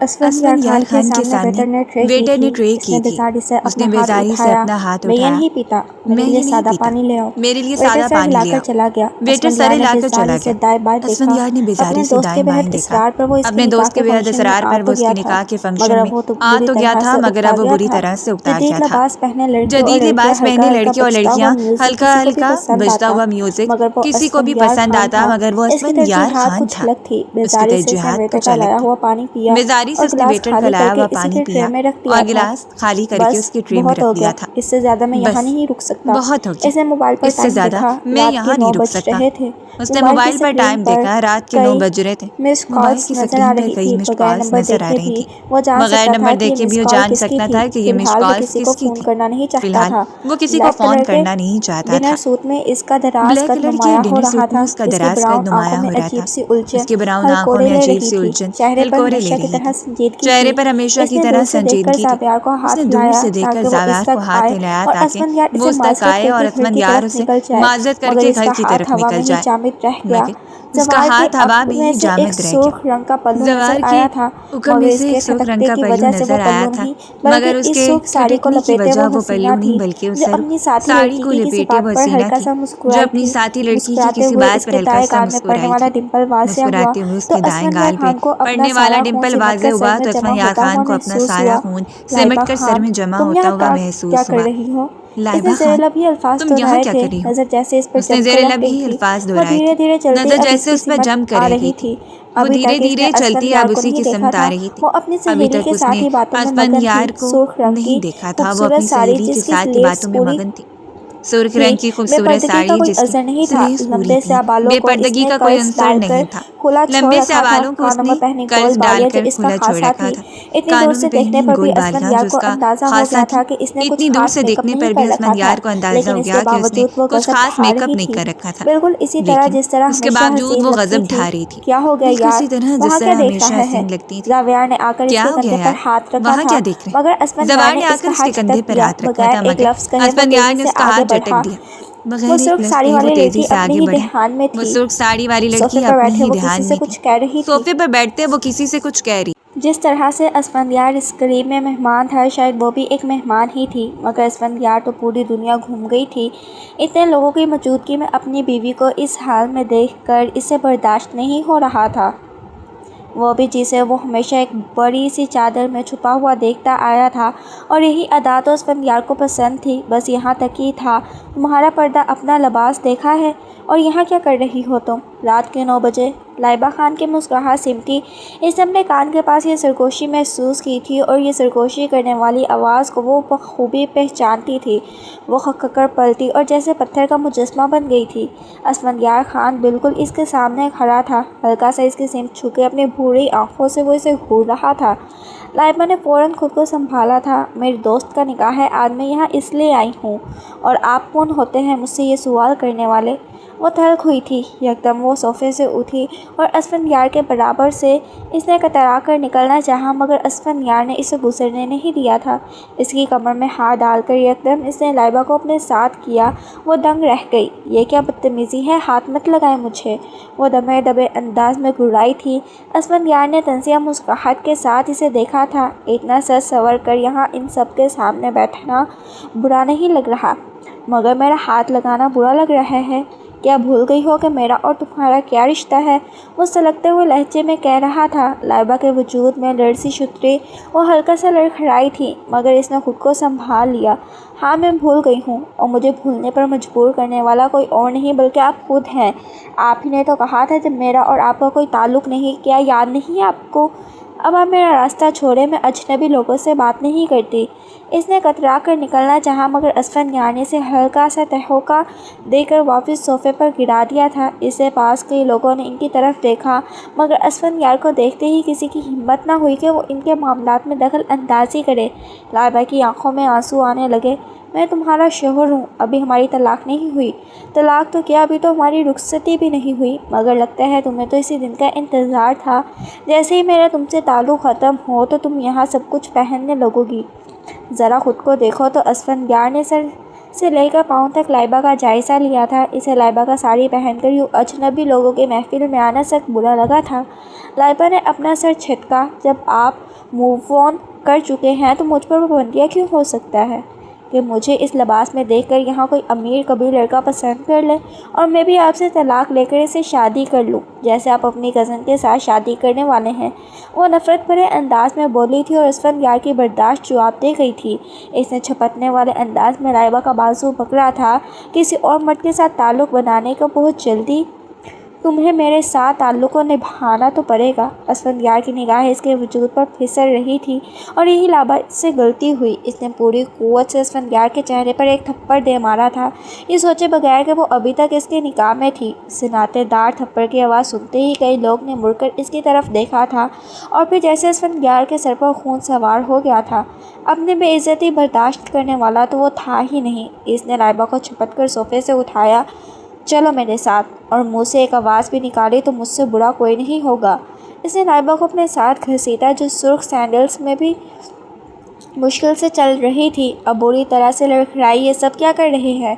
اسفندیار خان کے سامنے ویٹر نے ٹرے کی تھی۔ اس نے بیزاری سے اپنا ہاتھ اٹھایا۔ میں یہ نہیں پیتا، میرے لیے سادہ پانی لے آؤ۔ میرے لیے سادہ پانی لے آؤ۔ ویٹر سر ہلا کر چلا گیا۔ اسفندیار نے بیزاری سے دائیں بائیں دیکھا۔ اپنے دوست کے بے حد اصرار پر وہ اس کے نکاح کے فنکشن میں آ تو گیا تھا، مگر اب وہ بری طرح سے اکتا گیا تھا۔ جدید لباس پہنے لڑکے اور لڑکیاں، ہلکا ہلکا بجتا ہوا میوزک کسی کو بھی پسند آتا، مگر وہ اسفندیار خان تھا۔ اس کی ترجیحات کچھ الگ تھی۔ بیزاری سے اس نے ویٹر کا لایا ہوا پانی پیا اور گلاس خالی کر کے اس کی ٹرے میں رکھ دیا تھا۔ اس سے زیادہ میں یہاں نہیں رک سکتا۔ بہت ہو گیا، اس نے موبائل پر اس سے زیادہ میں یہاں نہیں رک سکتا۔ اس نے موبائل پر ٹائم دیکھا، رات کے 9 بج رہے تھے۔ موبائل کی سکرین پر کئی مسڈ کالز نظر آ رہی تھی۔ بغیر نمبر دیکھے بھی وہ جان سکتا تھا کہ یہ مسڈ کالز کس کی تھی۔ فی الحال وہ کسی کو فون کرنا نہیں چاہتا تھا۔ بلیک کلر کی ڈنر سوٹ میں اس کا دراز قد نمایاں ہو رہا تھا۔ اس کی براؤن آنکھوں میں عجیب سی الجھن ہلکورے لے رہی تھی۔ چہرے پر ہمیشہ کی طرح سنجیدگی تھی۔ اس نے دور سے دیکھ کر زاویار کو ہاتھ ہلایا تاکہ وہ اس تک آئے اور اسفندیار اسے معذرت کر کے گھر کی طرف نکل جائے، مگر اس کا ہاتھ ہوا میں ہی جامد رہ گیا۔ زوار کے حکم میں سے ایک سرخ رنگ کا پہلو نظر آیا تھا، مگر اس کے کھٹکنے کی وجہ وہ پہلو نہیں بلکہ اس ساڑی کو لپیٹے وہ حسینہ تھی جو اپنی ساتھی لڑکی کی کسی بات پر ہلکا سا مسکرائی تھی۔ مسکراتے ہوئے اس کے دائیں گال پہ پڑنے والا ڈمپل واضح ہوا تو اسفندیار خان کو اپنا سارا خون سمٹ کر سر میں جمع ہوتا ہوا محسوس ہوا۔ لائبہ خان، تم یہاں کیا کر رہی ہو؟ اس نے زیر لب ہی الفاظ دہرائے تھے، نظر جیسے اس پر جم کر رہی تھی۔ وہ دھیرے دھیرے چلتی اب اسی کی سمت آ رہی تھی۔ ابھی تک اس نے اسفندیار کو نہیں دیکھا تھا، وہ اپنی سہیلی کے ساتھ ہی باتوں میں مگن تھی۔ سرخ رنگ کی خوبصورت ساڑی جس کی سلیوز پوری تھی، بے پردگی کا کوئی عنصر نہیں تھا۔ لمبے سے بالوں کو اس نے قرض ڈال کر کھلا چھوڑ رکھا تھا۔ کانوں میں پہنی گول بالیاں جو اس کا خاصا تھی۔ اتنی دور سے دیکھنے پر بھی اسفندیار کو اندازہ ہو گیا کہ اس نے کچھ خاص میک اپ نہیں کر رکھا تھا، لیکن اس کے باوجود وہ غضب ڈھا رہی تھی، بالکل اسی طرح جس طرح ہمیشہ حسین لگتی تھی۔ کیا ہو گیا یار، وہاں کیا دیکھ رہے ہیں؟ زوار نے آ کر اس کے کندھے پر ہاتھ رکھا تھا، مگر اسفندیار نے اس کا ہاتھ جھٹک دیا۔ بغیر ایک لفظ کہے وہ تیزی سے آگے بڑھی۔ وہ سرخ ساڑی والی لڑکی اپنے ہی دھیان میں تھی۔ صوفے پر بیٹھتے وہ کسی سے کچھ کہہ رہی۔ جس طرح سے اسفندیار اس قریب میں مہمان تھا، شاید وہ بھی ایک مہمان ہی تھی، مگر اسفندیار تو پوری دنیا گھوم گئی تھی۔ اتنے لوگوں کی موجودگی میں اپنی بیوی کو اس حال میں دیکھ کر اسے برداشت نہیں ہو رہا تھا، وہ بھی جسے وہ ہمیشہ ایک بڑی سی چادر میں چھپا ہوا دیکھتا آیا تھا، اور یہی ادا تو اسفندیار کو پسند تھی۔ بس یہاں تک ہی تھا۔ تمہارا پردہ اپنا لباس دیکھا ہے؟ اور یہاں کیا کر رہی ہو تم؟ رات کے 9 بجے لائبہ خان کی مسکراہٹ سمٹی۔ اس نے اپنے کان کے پاس یہ سرگوشی محسوس کی تھی، اور یہ سرگوشی کرنے والی آواز کو وہ بخوبی پہچانتی تھی۔ وہ کھک کر پلٹی اور جیسے پتھر کا مجسمہ بن گئی تھی۔ اسفندیار خان بالکل اس کے سامنے کھڑا تھا، ہلکا سا اس کی سمت جھکے اپنی بھوری آنکھوں سے وہ اسے گھور رہا تھا۔ لائبہ نے فوراً خود کو سنبھالا تھا۔ میری دوست کا نکاح ہے، آج میں یہاں اس لیے آئی ہوں۔ اور آپ کون ہوتے ہیں مجھ سے یہ سوال کرنے والے؟ وہ تلخ ہوئی تھی۔ یکدم وہ صوفے سے اٹھی اور اسفندیار کے برابر سے اس نے کترا کر نکلنا چاہا، مگر اسفندیار نے اسے گزرنے نہیں دیا تھا۔ اس کی کمر میں ہاتھ ڈال کر یکدم اس نے لائبہ کو اپنے ساتھ کیا۔ وہ دنگ رہ گئی۔ یہ کیا بدتمیزی ہے، ہاتھ مت لگائیں مجھے، وہ دبے دبے انداز میں گھررائی تھی۔ اسفندیار نے طنزیہ مسکراہٹ کے ساتھ اسے دیکھا تھا۔ اتنا سج سنور کر یہاں ان سب کے سامنے بیٹھنا برا نہیں لگ رہا، مگر میرا ہاتھ لگانا برا لگ رہا ہے۔ کیا بھول گئی ہو کہ میرا اور تمہارا کیا رشتہ ہے؟ وہ سلگتے ہوئے لہجے میں کہہ رہا تھا۔ لائبہ کے وجود میں لرزی شتری وہ ہلکا سا لڑکھڑائی تھی، مگر اس نے خود کو سنبھال لیا۔ ہاں میں بھول گئی ہوں، اور مجھے بھولنے پر مجبور کرنے والا کوئی اور نہیں بلکہ آپ خود ہیں۔ آپ ہی نے تو کہا تھا جب میرا اور آپ کا کوئی تعلق نہیں، کیا یاد نہیں ہے آپ کو؟ اب آپ میرا راستہ چھوڑیں، میں اجنبی لوگوں سے بات نہیں کرتی۔ اس نے کترا کر نکلنا چاہا، مگر اسفندیار نے اسے ہلکا سا تہوکہ دے کر واپس صوفے پر گرا دیا تھا۔ اس سے پاس کئی لوگوں نے ان کی طرف دیکھا، مگر اسفندیار کو دیکھتے ہی کسی کی ہمت نہ ہوئی کہ وہ ان کے معاملات میں دخل اندازی کرے۔ لائبہ کی آنکھوں میں آنسو آنے لگے۔ میں تمہارا شوہر ہوں، ابھی ہماری طلاق نہیں ہوئی۔ طلاق تو کیا، ابھی تو ہماری رخصتی بھی نہیں ہوئی، مگر لگتا ہے تمہیں تو اسی دن کا انتظار تھا۔ جیسے ہی میرا تم سے تعلق ختم ہو تو تم یہاں سب کچھ پہننے لگو گی۔ ذرا خود کو دیکھو تو۔ اسفندیار نے سر से लेकर पाँव तक लाइबा का जायज़ा लिया था। इसे लाइबा का साड़ी पहनकर यूँ अजनबी लोगों की महफिल में आना सख्त बुरा लगा था। लाइबा ने अपना सर झटका, जब आप मूव ऑन कर चुके हैं तो मुझ पर पाबंदियाँ क्यों हो सकता है कि मुझे इस लिबास में देखकर यहाँ कोई अमीर कबीर लड़का पसंद कर ले और मैं भी आपसे तलाक लेकर इसे शादी कर लूँ जैसे आप अपनी कज़न के साथ शादी करने वाले हैं। वो नफ़रत भरे अंदाज में बोली थी और असफंदयार की बर्दाश्त जवाब दे गई थी। इसने झपटने वाले अंदाज में लाइबा का बाजू पकड़ा था। किसी और मर्द के साथ ताल्लुक़ बनाने को बहुत जल्दी, तुम्हें मेरे साथ ताल्लुक़ को निभाना तो पड़ेगा। असफंदयार की निगाहें इसके वजूद पर फिसल रही थी और यही लाइबा से गलती हुई। इसने पूरी क़ुव्वत से असफंदयार के चेहरे पर एक थप्पड़ दे मारा था, ये सोचे बगैर कि वो अभी तक इसके निकाह में थी। सिनातेदार थप्पड़ की आवाज़ सुनते ही कई लोग ने मुड़कर इसकी तरफ देखा था और फिर जैसे असफंदयार के सर पर खून सवार हो गया था। अपनी बेइज्जती बर्दाश्त करने वाला तो वो था ही नहीं। इसने लाइबा को झपट कर सोफे से उठाया, चलो मेरे साथ, और मुँह से एक आवाज़ भी निकाली तो मुझसे बुरा कोई नहीं होगा। इसने लाइबा को अपने साथ घसीटा जो सुर्ख सैंडल्स में भी मुश्किल से चल रही थी। अब बुरी तरह से लड़खड़ाई, ये सब क्या कर रहे हैं?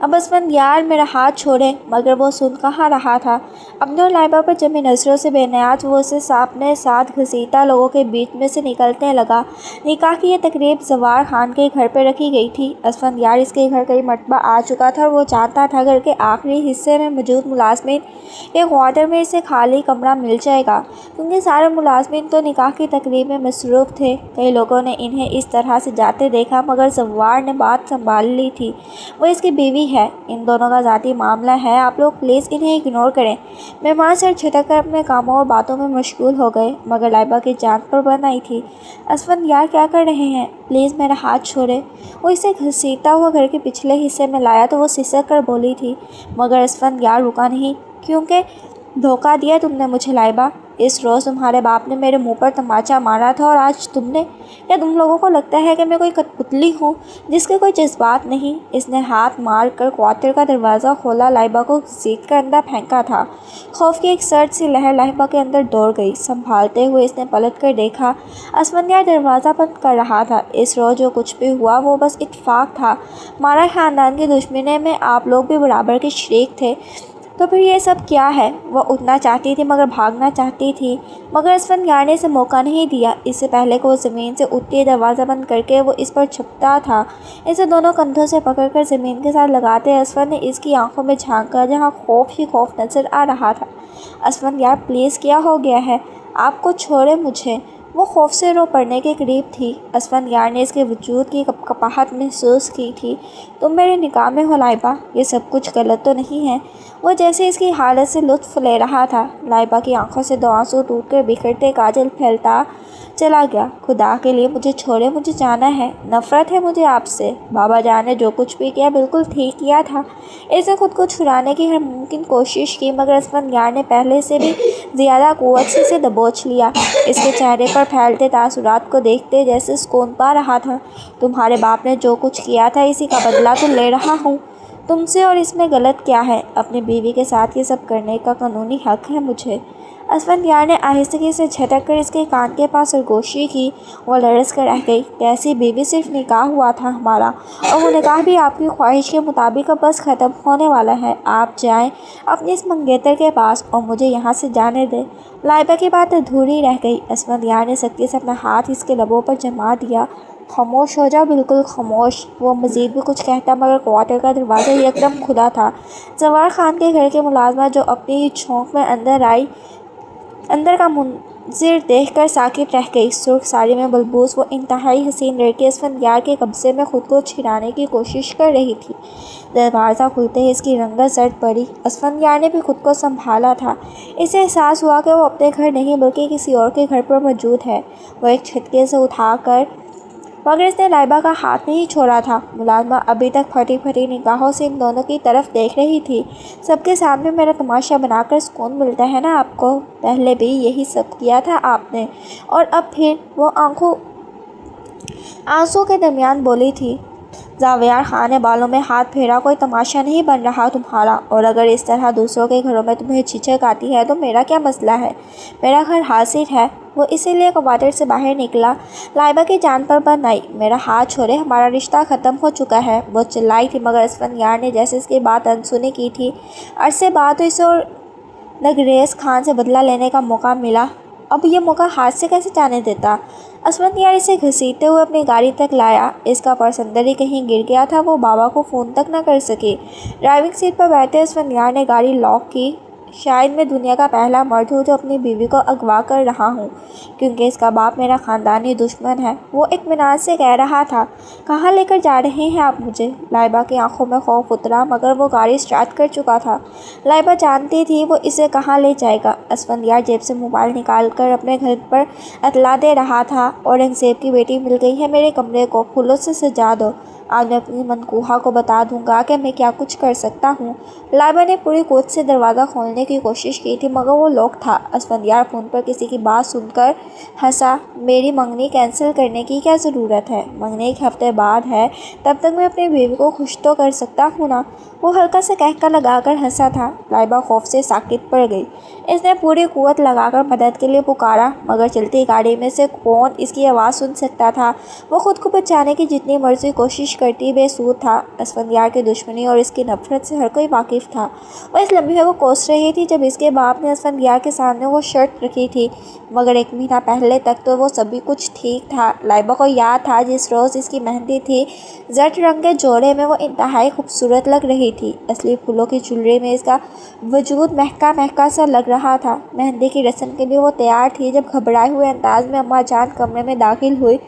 अब असफंदयार मेरा हाथ छोड़े, मगर वो सुन कहाँ रहा था। अपने और लाइबा पर जमी नज़रों से बेनियाज वो उसे अपने साथ घसीटा लोगों के बीच में से निकलने लगा। निकाह की ये तकरीब जवार खान के घर पर रखी गई थी। असफंदयार इसके घर कई मरतबा आ चुका था और वो जानता था घर के आखिरी हिस्से में मौजूद मुलाजमीन के क्वार्टर में इसे खाली कमरा मिल जाएगा, क्योंकि सारे मुलाजमीन तो निकाह की तकरीब में मसरूफ़ थे। कई लोगों ने इन्हें इस तरह से जाते देखा, मगर जवार ने बात संभाल ली थी। वो इसकी बीवी है, इन दोनों का ज़ाती मामला है, आप लोग प्लीज़ इन्हें इग्नोर करें। मेहमान सर झटक कर अपने कामों और बातों में मशगूल हो गए, मगर लाइबा की जान पर बन आई थी। असफंदयार क्या कर रहे हैं? प्लीज़ मेरा हाथ छोड़े। वो इसे घसीटता हुआ घर के पिछले हिस्से में लाया तो वो सिसक कर बोली थी, मगर असफंदयार रुका नहीं। क्योंकि धोखा दिया तुमने मुझे लाइबा। इस रोज़ तुम्हारे बाप ने मेरे मुंह पर तमाचा मारा था और आज तुमने, क्या तुम लोगों को लगता है कि मैं कोई कठपुतली हूँ जिसके कोई जज्बात नहीं? इसने हाथ मार कर क्वार्टर का दरवाज़ा खोला, लाइबा को घसीट कर अंदर फेंका था। खौफ की एक सर्द सी लहर लाइबा के अंदर दौड़ गई। संभालते हुए इसने पलट कर देखा, असफंदयार दरवाज़ा बंद कर रहा था। इस रोज़ जो कुछ भी हुआ वो बस इत्तेफाक था। मारा ख़ानदान की दुश्मनी में आप लोग भी बराबर के शरीक थे, तो फिर ये सब क्या है? वो उठना चाहती थी मगर भागना चाहती थी, मगर असफंदयार ने इसे मौका नहीं दिया। इससे पहले कि वो ज़मीन से उठती, दरवाज़ा बंद करके वो इस पर झपटा था। इसे दोनों कंधों से पकड़कर ज़मीन के साथ लगाते असफर ने इसकी आंखों में झांका, जहाँ खौफ ही खौफ नज़र आ रहा था। असफंदयार प्लीज़, क्या हो गया है? आपको छोड़े मुझे। वो खौफ से रो पड़ने के करीब थी। असफंदयार ने इसके वजूद की कपकपाहट महसूस की थी। तुम मेरे निकाह में हो लाइबा, ये सब कुछ गलत तो नहीं है? वो जैसे इसकी हालत से लुत्फ़ ले रहा था। लाइबा की आंखों से दो आंसू टूटकर बिखरते काजल फैलता चला गया। खुदा के लिए मुझे छोड़े, मुझे जाना है। नफ़रत है मुझे आपसे। बाबा जान ने जो कुछ भी किया बिल्कुल ठीक किया था। इसने खुद को छुड़ाने की हर मुमकिन कोशिश की, मगर असफंदयार ने पहले से भी ज़्यादा क़ुव्वत से इसे दबोच लिया। इसके चेहरे पर फैलते तासुरात को देखते जैसे सुकून पा रहा था। तुम्हारे बाप ने जो कुछ किया था इसी का बदला तो ले रहा हूँ तुमसे, और इसमें गलत क्या है? अपनी बीवी के साथ ये सब करने का कानूनी हक़ है मुझे। असफंदयार ने आहिस्तगी से झटक कर इसके कान के पास सरगोशी की। वो लरस कर रह गई। कैसी बीवी? सिर्फ निकाह हुआ था हमारा, और वो निकाह भी आपकी ख्वाहिश के मुताबिक अब बस ख़त्म होने वाला है। आप जाएं अपने इस मंगेतर के पास और मुझे यहाँ से जाने दें। लाइबा की बात अधूरी रह गई। असफंदयार ने सख्ती से अपना हाथ इसके लबों पर जमा दिया। खामोश हो जाओ, बिल्कुल खामोश। वो मज़ीद भी कुछ कहता, मगर क्वार्टर का दरवाज़ा एकदम खुला था। जवार खान के घर के मुलाजमा जो अपनी ही झोंक में अंदर आई, अंदर का मंज़िर देखकर साकित रह गई। सुर्ख साड़ी में बलबूस वो इंतहाई हसीन लड़की असफंदयार के कब्ज़े में खुद को छिड़ाने की कोशिश कर रही थी। दरवाज़ा खुलते ही इसकी रंगत सर्द पड़ी। असफंदयार ने भी खुद को संभाला था। इसे एहसास हुआ कि वो अपने घर नहीं बल्कि किसी और के घर पर मौजूद है। वो एक झटके से उठाकर, मगर इसने लाइबा का हाथ नहीं छोड़ा था। मुलाजमा अभी तक फटी फटी निगाहों से इन दोनों की तरफ देख रही थी। सबके सामने मेरा तमाशा बनाकर सुकून मिलता है ना आपको? पहले भी यही सब किया था आपने, और अब फिर। वो आंसू के दरमियान बोली थी, ज़ावेर खान ने बालों में हाथ फेरा। कोई तमाशा नहीं बन रहा तुम्हारा, और अगर इस तरह दूसरों के घरों में तुम्हें झिझक आती है तो मेरा क्या मसला है? मेरा घर हासिल है। वो इसीलिए क्वार्टर से बाहर निकला। लाइबा की जान पर बंद आई। मेरा हाथ छोड़े, हमारा रिश्ता ख़त्म हो चुका है। वो चिल्लाई थी, मगर असफंदियार ने जैसे इसकी बात अनसुनी की थी। अरसे बाद तो इसे और नगरेज़ खान से बदला लेने का मौका मिला, अब ये मौका हाथ से कैसे जाने देता? असफंदियार इसे घसीटते हुए अपनी गाड़ी तक लाया। इसका पर्स अंदर ही कहीं गिर गया था। वो बाबा को फ़ोन तक न कर सके। ड्राइविंग सीट पर बैठे असफंदियार ने गाड़ी लॉक की। शायद मैं दुनिया का पहला मर्द हूँ जो अपनी बीवी को अगवा कर रहा हूँ, क्योंकि इसका बाप मेरा ख़ानदानी दुश्मन है। वो इत्मीनान से कह रहा था। कहाँ लेकर जा रहे हैं आप मुझे? लाइबा की आंखों में खौफ उतरा, मगर वो गाड़ी स्टार्ट कर चुका था। लाइबा जानती थी वो इसे कहाँ ले जाएगा। असफंदियार जेब से मोबाइल निकाल कर अपने घर पर इतला दे रहा था। औरंगज़ेब की बेटी मिल गई है, मेरे कमरे को फूलों से सजा दो। आज मैं अपनी मनकूहा को बता दूंगा कि मैं क्या कुछ कर सकता हूँ। लाइबा ने पूरी कोशिश से दरवाज़ा खोलने की कोशिश की थी, मगर वो लॉक था। असफंदियार फ़ोन पर किसी की बात सुनकर हंसा। मेरी मंगनी कैंसिल करने की क्या ज़रूरत है? मंगनी 1 हफ्ते बाद है, तब तक मैं अपनी बीवी को खुश तो कर सकता हूँ ना। वो हल्का सा कहका लगाकर हंसा था। लाइबा खौफ से साकित पड़ गई। इसने पूरी कुव्वत लगाकर मदद के लिए पुकारा, मगर चलती गाड़ी में से कौन इसकी आवाज़ सुन सकता था? वो खुद को बचाने की जितनी मर्जी कोशिश करती बेसूर था। असफंदियार की दुश्मनी और इसकी नफरत से हर कोई वाकिफ़ था। वो इस लम्हे को कोस रही थी जब इसके बाप ने असफंदियार के सामने वो शर्त रखी थी, मगर 1 महीना पहले तक तो वो सभी कुछ ठीक था। लाइबा को याद था जिस रोज़ इसकी मेहंदी थी, जट रंग के जोड़े में वो इंतहाई खूबसूरत लग रही थी। असली फूलों की चुनरी में इसका वजूद महका महका सा लग रहा था। मेहंदी की रस्म के लिए वो तैयार थी जब घबराए हुए अंदाज में अम्मा जान कमरे में दाखिल हुई।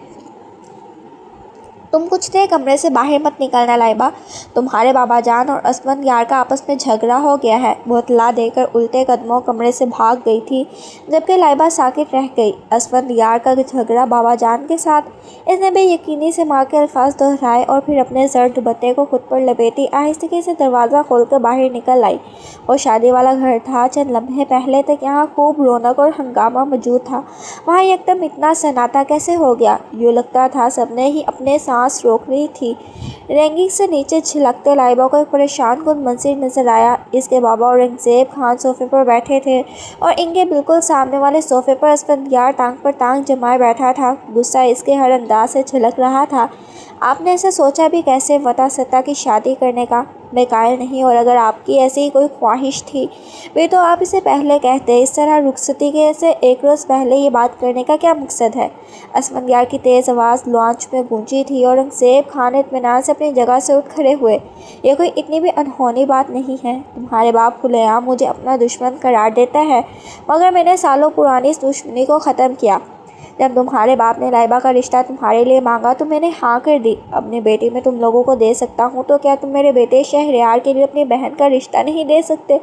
तुम कुछ देर कमरे से बाहर मत निकलना लाइबा, तुम्हारे बाबा जान और असफंदियार का आपस में झगड़ा हो गया है। वो इत्तला देकर उल्टे कदमों कमरे से भाग गई थी, जबकि लाइबा साकित रह गई। असफंदियार का झगड़ा बाबा जान के साथ? इसने बेयकीनी से माँ के अल्फाज दोहराए और फिर अपने जर्द दुपट्टे को खुद पर लपेटी आहिस्तगी से दरवाज़ा खोलकर बाहर निकल आई। वो शादी वाला घर था। चंद लम्हे पहले तक यहाँ खूब रौनक और हंगामा मौजूद था, वहाँ एकदम इतना सन्नाटा कैसे हो गया? यूँ लगता था सबने ही अपने सांस रोक ली थी। रैंकिंग से नीचे छिलकते लाइबा को एक परेशान कुन मंजर नजर आया। इसके बाबा औरंगज़ेब खान सोफे पर बैठे थे और इनके बिल्कुल सामने वाले सोफे पर असफंदियार टांग पर टांग जमाए बैठा था। गुस्सा इसके हर अंदाज से छलक रहा था। आपने ऐसा सोचा भी कैसे वता सत्ता की शादी करने का? मैं कायल नहीं, और अगर आपकी ऐसी कोई ख्वाहिश थी वे तो आप इसे पहले कहते। इस तरह रुखसती के से 1 रोज़ पहले ये बात करने का क्या मकसद है? असफंदियार की तेज़ आवाज़ लॉन्च में गूंजी थी। औरंगज़ेब खान इत्मीनान से अपनी जगह से उठ खड़े हुए। ये कोई इतनी भी अनहोनी बात नहीं है। तुम्हारे बाप खुलेआम मुझे अपना दुश्मन करार देता है, मगर मैंने सालों पुरानी इस दुश्मनी को ख़त्म किया। जब तुम्हारे बाप ने लाइबा का रिश्ता तुम्हारे लिए मांगा तो मैंने हाँ कर दी। अपनी बेटी में तुम लोगों को दे सकता हूँ, तो क्या तुम मेरे बेटे शहरयार के लिए अपनी बहन का रिश्ता नहीं दे सकते?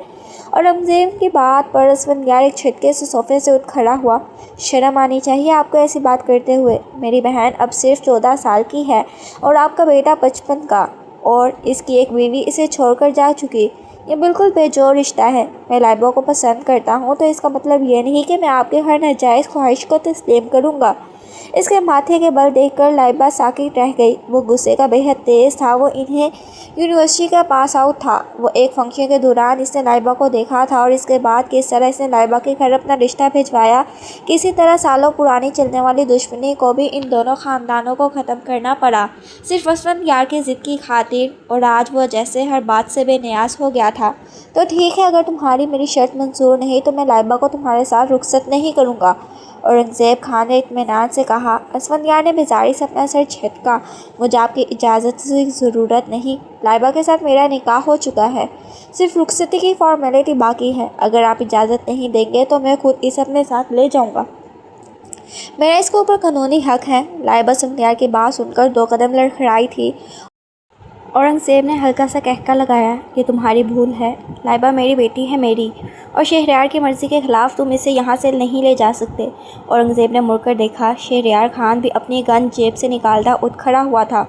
और रमज़ेब की बात पर असफंदियार एक झटके से सोफे से उठ खड़ा हुआ। शर्म आनी चाहिए आपको ऐसी बात करते हुए। मेरी बहन अब सिर्फ 14 साल की है और आपका बेटा 55 का, और इसकी एक बीवी इसे छोड़कर जा चुकी। ये बिल्कुल बेजोड़ रिश्ता है। मैं लाइबा को पसंद करता हूँ तो इसका मतलब ये नहीं कि मैं आपके हर नाजायज़ ख्वाहिश को तस्लीम करूँगा। इसके माथे के बल देखकर लाइबा साकित रह गई। वो गुस्से का बेहद तेज़ था। वो इन्हें यूनिवर्सिटी का पास आउट था। वो एक फंक्शन के दौरान इसने लाइबा को देखा था, और इसके बाद किस तरह इसने लाइबा के घर अपना रिश्ता भिजवाया। किसी तरह सालों पुरानी चलने वाली दुश्मनी को भी इन दोनों ख़ानदानों को ख़त्म करना पड़ा, सिर्फ असफंदियार की ज़िद की खातिर। और आज वो जैसे हर बात से बेनियाज हो गया था। तो ठीक है, अगर तुम्हारी मेरी शर्त मंजूर नहीं तो मैं लाइबा को तुम्हारे साथ रुखसत नहीं करूँगा, औरंगज़ेब खान ने इत्मीनान से कहा। असफंदियार ने बेजारी से अपना सर झटका। मुझे आपकी इजाज़त की ज़रूरत नहीं। लाइबा के साथ मेरा निकाह हो चुका है, सिर्फ रुखसती की फॉर्मेलिटी बाकी है। अगर आप इजाज़त नहीं देंगे तो मैं खुद इसे अपने साथ ले जाऊंगा। मेरा इसके ऊपर कानूनी हक है। लाइबा असफंदियार की बात सुनकर 2 कदम लड़खड़ाई थी औरंगज़ेब ने हल्का सा कहका लगाया, ये तुम्हारी भूल है। लाइबा मेरी बेटी है, मेरी, और शहरयार की मर्ज़ी के खिलाफ तुम इसे यहाँ से नहीं ले जा सकते। औरंगज़ेब ने मुड़कर देखा। शहरयार खान भी अपनी गन जेब से निकालता उठ खड़ा हुआ था।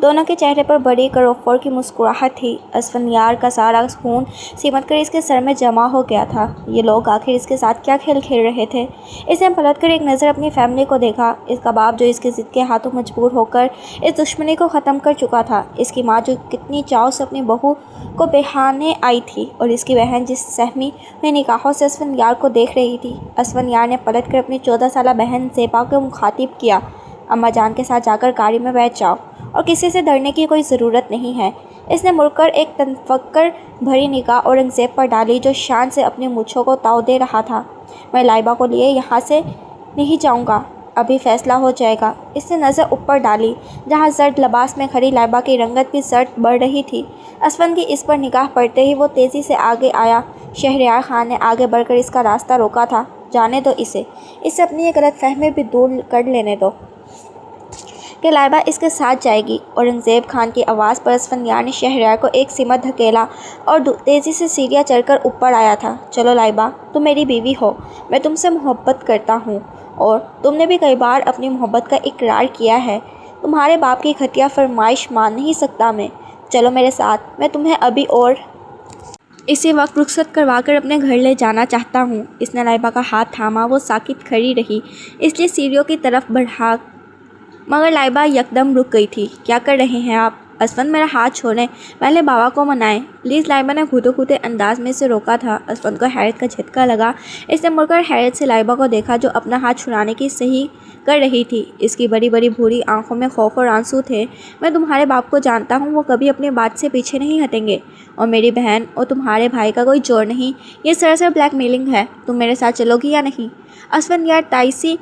दोनों के चेहरे पर बड़ी करोफोर की मुस्कुराहट थी। असफंदियार का सारा खून सिमट कर इसके सर में जमा हो गया था। ये लोग आखिर इसके साथ क्या खेल खेल रहे थे? इसने पलट कर एक नज़र अपनी फैमिली को देखा। इसका बाप जो इसकी ज़िद के हाथों मजबूर होकर इस दुश्मनी को ख़त्म कर चुका था, इसकी माँ जो कितनी चाव से अपनी बहू को बेहाने आई थी, और इसकी बहन जिस सहमी हुई निगाहों से असफंदियार को देख रही थी। असफंदियार ने पलट कर अपनी 14 साला बहन ज़ेबा को मुखातिब किया, अम्मा जान के साथ जाकर गाड़ी में बैठ जाओ और किसी से डरने की कोई ज़रूरत नहीं है। इसने मुड़कर एक तफक्कुर भरी निगाह औरंगज़ेब पर डाली, जो शान से अपनी मूँछों को ताव दे रहा था। मैं लाइबा को लिए यहाँ से नहीं जाऊँगा, अभी फैसला हो जाएगा। इसने नज़र ऊपर डाली, जहाँ जर्द लिबास में खड़ी लाइबा की रंगत भी जर्द बढ़ रही थी। असफंद की इस पर निगाह पड़ते ही वो तेज़ी से आगे आया। शहरयार खान ने आगे बढ़कर इसका रास्ता रोका था। जाने दो इससे अपनी ये गलतफहमी भी दूर कर लेने दो कि लाइबा इसके साथ जाएगी। औरंगज़ेब खान की आवाज़ पर असफंदियार ने शहरयार को एक सिमत धकेला और तेज़ी से सीढ़ियाँ चढ़कर ऊपर आया था। चलो लाइबा, तुम मेरी बीवी हो, मैं तुमसे मोहब्बत करता हूँ और तुमने भी कई बार अपनी मोहब्बत का इकरार किया है। तुम्हारे बाप की घटिया फरमाइश मान नहीं सकता मैं। चलो मेरे साथ, मैं तुम्हें अभी और इसी वक्त रुखसत करवा कर अपने घर ले जाना चाहता हूँ। इसने लाइबा का हाथ थामा। वो साकित खड़ी रही, इसलिए सीढ़ियों की तरफ बढ़ा, मगर लाइबा यकदम रुक गई थी। क्या कर रहे हैं आप? असफंद, मेरा हाथ छोड़ें, पहले बाबा को मनाएं। प्लीज़, लाइबा ने घुटे अंदाज में से रोका था। असफंद को हैरत का झटका लगा। इसने मुड़कर हैरत से लाइबा को देखा, जो अपना हाथ छुड़ाने की सही कर रही थी। इसकी बड़ी बड़ी भूरी आंखों में खौफ और आंसू थे। मैं तुम्हारे बाप को जानता हूँ, वो कभी अपनी बात से पीछे नहीं हटेंगे, और मेरी बहन और तुम्हारे भाई का कोई जोड़ नहीं। ये सरासर ब्लैकमेलिंग है। तुम मेरे साथ चलोगी या नहीं? असफंद यार ताइसी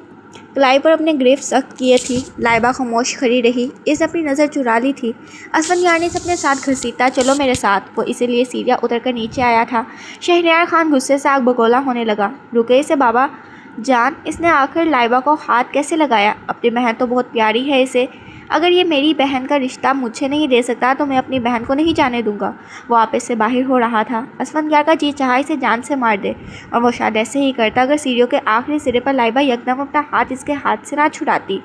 कलाई पर अपने ग्रेफ सख्त किए थी। लाइबा खामोश खड़ी रही। इसने अपनी नज़र चुरा ली थी। असफंदियार ने इसे अपने साथ घसीटा। चलो मेरे साथ। वो इसीलिए सीढ़ियाँ उतर कर नीचे आया था। शहरयार खान गुस्से से आग बगोला होने लगा। रुके इसे बाबा जान, इसने आखिर लाइबा को हाथ कैसे लगाया? अपनी बहन तो बहुत प्यारी है इसे। अगर ये मेरी बहन का रिश्ता मुझे नहीं दे सकता तो मैं अपनी बहन को नहीं जाने दूंगा। वो आपस से बाहर हो रहा था। असफंदियार का जी चाहा इसे जान से मार दे, और वो शायद ऐसे ही करता अगर सीढ़ियों के आखिरी सिरे पर लाइबा यकदम अपना हाथ इसके हाथ से ना छुड़ाती।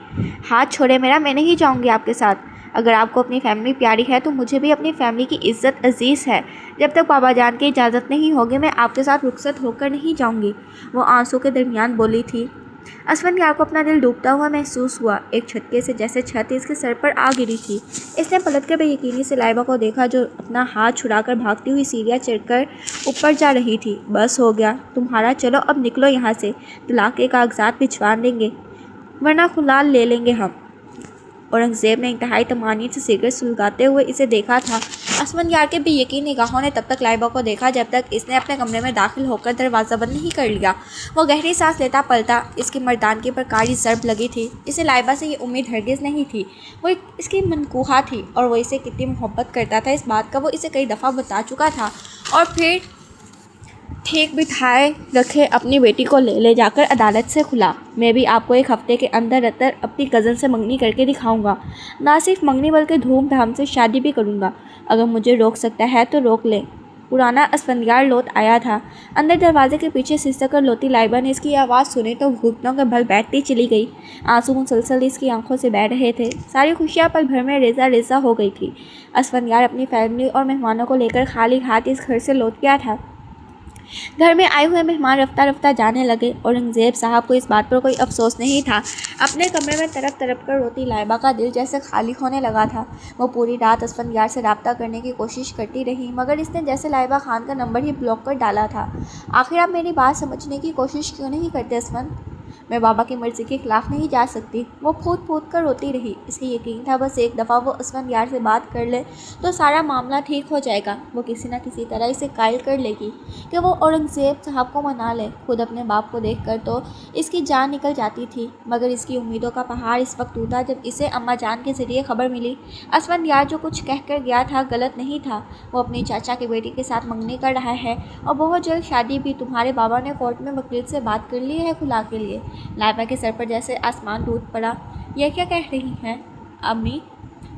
हाथ छोड़े मेरा, मैं नहीं जाऊँगी आपके साथ। अगर आपको अपनी फैमिली प्यारी है तो मुझे भी अपनी फैमिली की इज़्ज़त अजीज़ है। जब तक बाबा जान की इजाज़त नहीं होगी मैं आपके साथ रुखसत होकर नहीं जाऊँगी। वो आंसू के दरमियान बोली थी। असफंदियार को अपना दिल डूबता हुआ महसूस हुआ। एक झटके से जैसे छत इसके सर पर आ गिरी थी। इसने पलटकर बेयकीनी से लाइबा को देखा, जो अपना हाथ छुड़ाकर भागती हुई सीढ़ियाँ चढ़कर ऊपर जा रही थी। बस हो गया तुम्हारा, चलो अब निकलो यहाँ से। तलाक के कागजात भिजवा देंगे, वरना खुलाल ले लेंगे हम। औरंगज़ेब ने इंतहाई तमानियत से सिगरेट सुलगाते हुए इसे देखा था। असफंदियार के बेयकीन निगाहों ने तब तक लाइबा को देखा जब तक इसने अपने कमरे में दाखिल होकर दरवाज़ा बंद नहीं कर लिया। वो गहरी सांस लेता पलटा। इसकी मर्दानगी पर कारी ज़रब लगी थी। इसे लाइबा से ये उम्मीद हरगिज़ नहीं थी। वो इसकी मनकूहा थी, और वो इसे कितनी मोहब्बत करता था इस बात का वो इसे कई दफ़ा बता चुका था। और फिर ठीक बिठाए रखे अपनी बेटी को ले जाकर अदालत से खुला। मैं भी आपको एक हफ्ते के अंदर अपनी कज़न से मंगनी करके दिखाऊंगा। ना सिर्फ मंगनी बल्कि धूमधाम से शादी भी करूंगा। अगर मुझे रोक सकता है तो रोक ले। पुराना असफंदियार लौट आया था। अंदर दरवाजे के पीछे सिसक कर लोती लाइबा ने इसकी आवाज़ सुनी तो घुटनों के बल बैठती चली गई। आंसू मुसलसल इसकी आंखों से बह रहे थे। सारी खुशियाँ पल भर में रेजा रेजा हो गई थी। असफंदियार अपनी फैमिली और मेहमानों को लेकर खाली हाथ इस घर से लौट गया था। घर में आए हुए मेहमान रफ्ता रफ्ता जाने लगे। औरंगज़ेब साहब को इस बात पर कोई अफसोस नहीं था। अपने कमरे में तड़प तड़प कर रोती लाइबा का दिल जैसे खाली होने लगा था। वो पूरी रात असफंदियार से रब्ता करने की कोशिश करती रही, मगर इसने जैसे लाइबा खान का नंबर ही ब्लॉक कर डाला था। आखिर आप मेरी बात समझने की कोशिश क्यों नहीं करते असफंद? मैं बाबा की मर्ज़ी के खिलाफ़ नहीं जा सकती। वो फूट फूट कर रोती रही। इसे यकीन था बस एक दफ़ा वो असफंदियार से बात कर ले तो सारा मामला ठीक हो जाएगा। वो किसी न किसी तरह इसे कायल कर लेगी कि वो औरंगज़ेब साहब को मना ले। खुद अपने बाप को देखकर तो इसकी जान निकल जाती थी, मगर इसकी उम्मीदों का पहाड़ इस वक्त टूटा जब इसे अम्मा जान के ज़रिए खबर मिली। असफंदियार जो कुछ कह कर गया था गलत नहीं था। वो अपनी चाचा की बेटी के साथ मंगनी कर रहा है और बहुत जल्द शादी भी। तुम्हारे बाबा ने कोर्ट में वकील से बात कर ली है खुला के लिए। लाइबा के सर पर जैसे आसमान टूट पड़ा। यह क्या कह रही हैं अम्मी?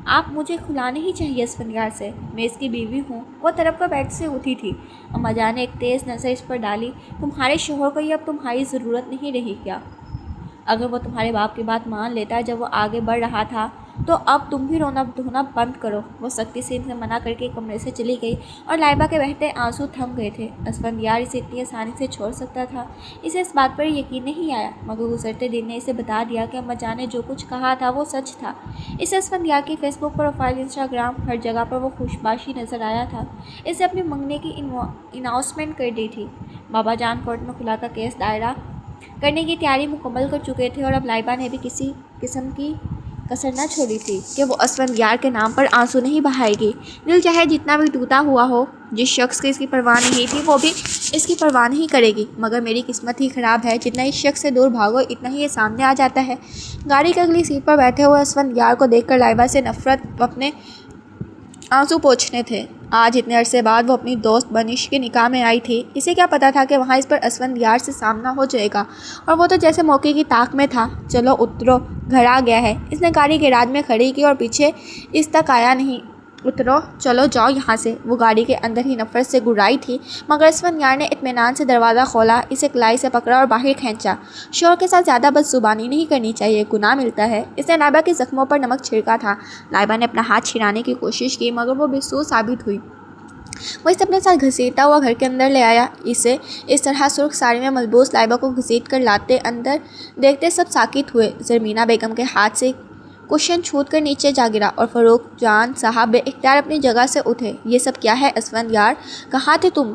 آپ مجھے کھلانے ہی چاہیے اسفندیار سے، میں اس کی بیوی ہوں۔ وہ تڑپ کر بیڈ سے اٹھی تھی۔ اماں جان نے ایک تیز نظر اس پر ڈالی۔ تمہارے شوہر کو یہ اب تمہاری ضرورت نہیں رہی کیا؟ اگر وہ تمہارے باپ کی بات مان لیتا جب وہ آگے بڑھ رہا تھا تو اب تم بھی رونا دھونا بند کرو۔ وہ سختی سے ان سے منع کر کے کمرے سے چلی گئی اور لائبہ کے بہتے آنسو تھم گئے تھے۔ اسفندیار اسے اتنی آسانی سے چھوڑ سکتا تھا؟ اسے اس بات پر یقین نہیں آیا، مگر گزرتے دن نے اسے بتا دیا کہ اماں جان نے جو کچھ کہا تھا وہ سچ تھا۔ اسے اسفندیار کی فیس بک پروفائل، انسٹاگرام، ہر جگہ پر وہ خوشباشی نظر آیا تھا۔ اسے اپنی منگنی کی اناؤنسمنٹ کر دی تھی۔ بابا جان کورٹ میں خلا کا کیس دائرہ کرنے کی تیاری مکمل کر چکے تھے اور اب لائبہ نے بھی کسی قسم کی کسر نہ چھوڑی تھی کہ وہ اسفندیار کے نام پر آنسو نہیں بہائے گی۔ دل چاہے جتنا بھی ٹوٹا ہوا ہو، جس شخص کی اس کی پرواہ نہیں تھی وہ بھی اس کی پرواہ نہیں کرے گی، مگر میری قسمت ہی خراب ہے، جتنا اس شخص سے دور بھاگو اتنا ہی یہ سامنے آ جاتا ہے۔ گاڑی کی اگلی سیٹ پر بیٹھے ہوئے اسفندیار کو دیکھ کر لائبہ سے نفرت اپنے آنسو پوچھنے تھے۔ آج اتنے عرصے بعد وہ اپنی دوست بنش کے نکاح میں آئی تھی۔ اسے کیا پتا تھا کہ وہاں اس پر اسفندیار سے سامنا ہو جائے گا، اور وہ تو جیسے موقع کی طاق میں تھا۔ چلو اترو، گھر آ گیا ہے۔ اس نے گاڑی گیراج میں کھڑی کی اور پیچھے اس تک آیا نہیں۔ اترو، چلو جاؤ یہاں سے۔ وہ گاڑی کے اندر ہی نفرت سے گرائی تھی، مگر اسفندیار نے اطمینان سے دروازہ کھولا، اسے کلائی سے پکڑا اور باہر کھینچا۔ شوہر کے ساتھ زیادہ بدزبانی نہیں کرنی چاہیے، گناہ ملتا ہے۔ اس نے لائبہ کے زخموں پر نمک چھڑکا تھا۔ لائبہ نے اپنا ہاتھ چھڑانے کی کوشش کی، مگر وہ بے سود ثابت ہوئی۔ وہ اسے اپنے ساتھ گھسیٹتا ہوا گھر کے اندر لے آیا۔ اسے اس طرح سرخ ساڑی میں ملبوس لائبہ کو گھسیٹ کر لاتے اندر دیکھتے سب ساکت ہوئے۔ زرمینہ بیگم کے ہاتھ سے کشن چھوٹ کر نیچے جا گرا اور فروخ جان صاحب بے اختیار اپنی جگہ سے اٹھے۔ یہ سب کیا ہے اسفندیار؟ کہاں تھے تم؟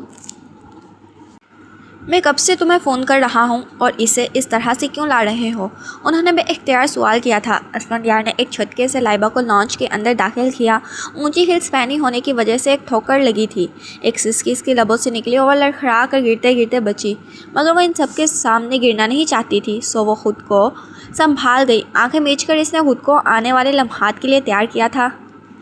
میں کب سے تمہیں فون کر رہا ہوں، اور اسے اس طرح سے کیوں لا رہے ہو؟ انہوں نے بے اختیار سوال کیا تھا۔ اسفندیار نے ایک جھٹکے سے لائبہ کو لانچ کے اندر داخل کیا۔ اونچی ہیلز پہنی ہونے کی وجہ سے ایک ٹھوکر لگی تھی۔ ایک سسکی اس کے لبوں سے نکلی اور وہ لڑکھڑا کر گرتے گرتے بچی، مگر وہ ان سب کے سامنے گرنا نہیں چاہتی تھی، سو وہ خود کو سنبھال گئی۔ آنکھیں میچ کر اس نے خود کو آنے والے لمحات کے لیے تیار کیا تھا۔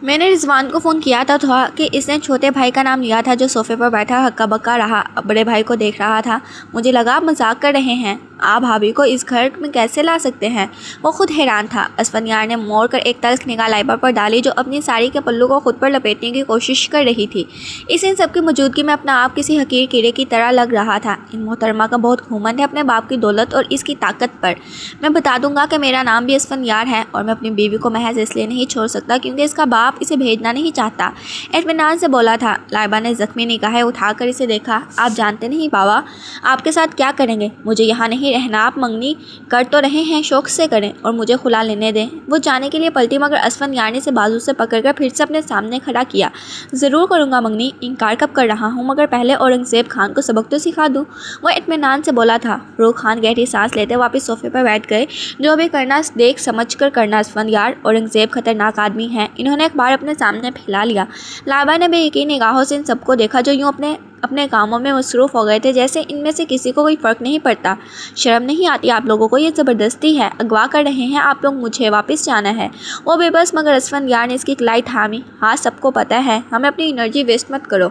میں نے رضوان کو فون کیا تھا کہ اس نے چھوٹے بھائی کا نام لیا تھا جو صوفے پر بیٹھا ہکا بکا رہا، بڑے بھائی کو دیکھ رہا تھا۔ مجھے لگا آپ مذاق کر رہے ہیں، آپ بھابھی کو اس گھر میں کیسے لا سکتے ہیں؟ وہ خود حیران تھا۔ اسفندیار نے موڑ کر ایک تلخ نگاہ لائبہ پر ڈالی جو اپنی ساڑی کے پلو کو خود پر لپیٹنے کی کوشش کر رہی تھی۔ ان سب کی موجودگی میں اپنا آپ کسی حقیر کیڑے کی طرح لگ رہا تھا۔ ان محترمہ کا بہت گھمنڈ ہے اپنے باپ کی دولت اور اس کی طاقت پر۔ میں بتا دوں گا کہ میرا نام بھی اسفندیار ہے، اور میں اپنی بیوی کو محض اس لیے نہیں چھوڑ سکتا کیونکہ اس کا باپ اسے بھیجنا نہیں چاہتا، اطمینان سے بولا تھا۔ لائبہ نے زخمی نگاہیں اٹھا کر اسے دیکھا۔ آپ جانتے نہیں بابا آپ کے ساتھ کیا کریں گے؟ مجھے یہاں نہیں رہنا۔ آپ منگنی کر تو رہے ہیں، شوق سے کریں اور مجھے کھلا لینے دیں۔ وہ جانے کے لیے پلٹی، مگر اسفندیار نے اسے بازو سے پکڑ کر پھر سے اپنے سامنے کھڑا کیا۔ ضرور کروں گا منگنی، انکار کب کر رہا ہوں، مگر پہلے اورنگزیب خان کو سبق تو سکھا دوں، وہ اطمینان سے بولا تھا۔ فروخ خان گہری سانس لیتے واپس صوفے پر بیٹھ گئے۔ جو بھی کرنا دیکھ سمجھ کر کرنا اسفندیار، اورنگزیب خطرناک آدمی ہے۔ انہوں نے ایک بار اپنے سامنے پھیلا لیا۔ لائبہ نے بے یقین نگاہوں سے ان سب کو دیکھا جو یوں اپنے کاموں میں مصروف ہو گئے تھے، جیسے ان میں سے کسی کو کوئی فرق نہیں پڑتا۔ شرم نہیں آتی آپ لوگوں کو؟ یہ زبردستی ہے، اغوا کر رہے ہیں آپ لوگ، مجھے واپس جانا ہے۔ وہ بے بس، مگر اسفندیار نے اس کی کلائی تھامی۔ ہاں سب کو پتہ ہے، ہمیں اپنی انرجی ویسٹ مت کرو۔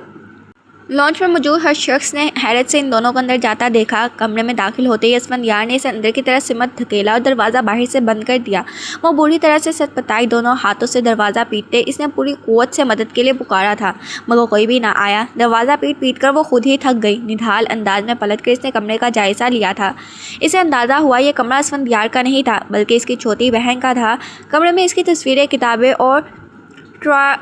لانچ پر موجود ہر شخص نے حیرت سے ان دونوں کو اندر جاتا دیکھا۔ کمرے میں داخل ہوتے ہی اسفندیار نے اسے اندر کی طرف سمت دھکیلا اور دروازہ باہر سے بند کر دیا۔ وہ بری طرح سے سٹپٹائی، دونوں ہاتھوں سے دروازہ پیٹتے اس نے پوری قوت سے مدد کے لیے پکارا تھا، مگر کوئی بھی نہ آیا۔ دروازہ پیٹ پیٹ کر وہ خود ہی تھک گئی۔ نڈھال انداز میں پلٹ کر اس نے کمرے کا جائزہ لیا تھا۔ اسے اندازہ ہوا یہ کمرہ اسفندیار کا نہیں تھا بلکہ اس کی چھوٹی بہن کا تھا۔ کمرے میں اس کی تصویریں، کتابیں اور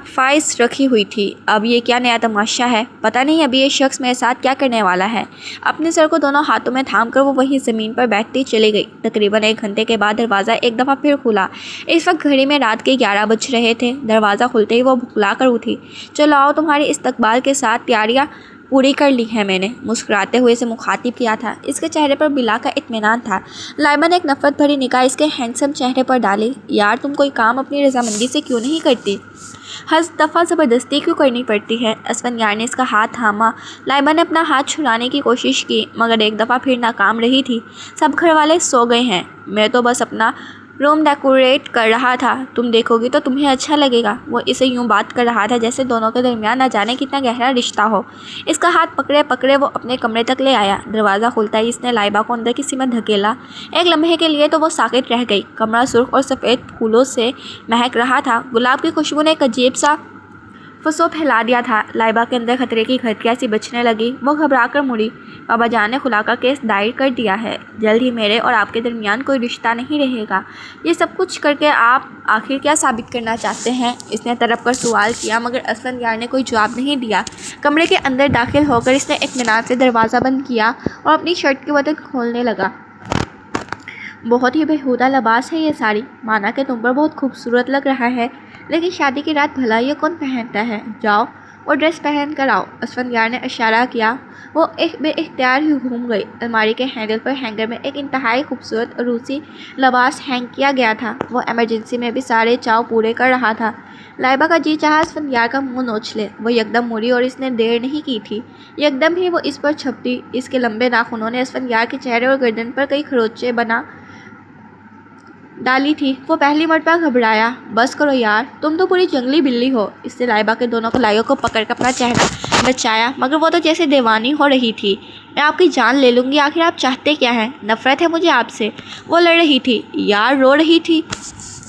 فائلز رکھی ہوئی تھی۔ اب یہ کیا نیا تماشا ہے؟ پتہ نہیں ابھی یہ شخص میرے ساتھ کیا کرنے والا ہے۔ اپنے سر کو دونوں ہاتھوں میں تھام کر وہ وہیں زمین پر بیٹھتی چلی گئی۔ تقریباً 1 گھنٹے کے بعد دروازہ ایک دفعہ پھر کھلا۔ اس وقت گھڑی میں رات کے 11 بج رہے تھے۔ دروازہ کھلتے ہی وہ بھکلا کر اٹھی۔ چلو آؤ، تمہاری استقبال کے ساتھ تیاریاں پوری کر لی ہیں میں نے، مسکراتے ہوئے اسے مخاطب کیا تھا۔ اس کے چہرے پر بلا کا اطمینان تھا۔ لائبہ نے ایک نفرت بھری نگاہ اس کے ہینڈسم چہرے پر ڈالی۔ یار تم کوئی کام اپنی رضامندی سے کیوں نہیں کرتی؟ ہر دفعہ زبردستی کیوں کرنی پڑتی ہے؟ اسفندیار نے اس کا ہاتھ تھاما۔ لائبہ نے اپنا ہاتھ چھڑانے کی کوشش کی، مگر ایک دفعہ پھر ناکام رہی تھی۔ سب گھر والے سو گئے ہیں، میں تو بس اپنا रूम डेकोरेट कर रहा था। तुम देखोगी तो तुम्हें अच्छा लगेगा। वो इसे यूं बात कर रहा था जैसे दोनों के दरमियान न जाने कितना गहरा रिश्ता हो। इसका हाथ पकड़े पकड़े वो अपने कमरे तक ले आया। दरवाज़ा खुलता ही इसने लाइबा को अंदर की सीमा धकेला। एक लम्हे के लिए तो वो साकित रह गई। कमरा सुर्ख और सफ़ेद फूलों से महक रहा था। गुलाब की खुशबू ने एक अजीब सा फसो फैला दिया था। लाइबा के अंदर खतरे की घटकियाँ सी बचने लगी। वो घबरा कर मुड़ी। बाबा जान ने खुला का केस दायर कर दिया है। जल्द ही मेरे और आपके दरमियान कोई रिश्ता नहीं रहेगा। ये सब कुछ करके आप आखिर क्या साबित करना चाहते हैं? इसने तड़प कर सवाल किया, मगर असफंदयार ने कोई जवाब नहीं दिया। कमरे के अंदर दाखिल होकर इसने इत्मीनान से दरवाज़ा बंद किया और अपनी शर्ट के बटन खोलने लगा। बहुत ही बेहुदा लिबास है ये साड़ी। माना कि तुम पर बहुत खूबसूरत लग रहा है, लेकिन शादी की रात भला ये कौन पहनता है? जाओ वो ड्रेस पहन कर आओ। असफंदयार ने इशारा किया। वो एक बेइख्तियार ही घूम गई। अलमारी के हैंडल पर हैंगर में एक इंतहाई खूबसूरत रूसी लिबास हैंग किया गया था। वो एमरजेंसी में भी सारे चाव पूरे कर रहा था। लाइबा का जी चाहा असफंदयार का मुंह नोच ले। वो यकदम मुड़ी और इसने देर नहीं की थी। यकदम ही वो इस पर झपटी। इसके लंबे नाखूनों ने असफंदयार के चेहरे और गर्दन पर कई खरोंचे बना डाली थी। वो पहली मरतबा घबराया। बस करो यार, तुम तो पूरी जंगली बिल्ली हो। इसने लाइबा के दोनों कलाइयों को पकड़ कर अपना चेहरा बचाया, मगर वो तो जैसे दीवानी हो रही थी। मैं आपकी जान ले लूँगी, आखिर आप चाहते क्या हैं? नफ़रत है मुझे आपसे। वो लड़ रही थी यार, रो रही थी।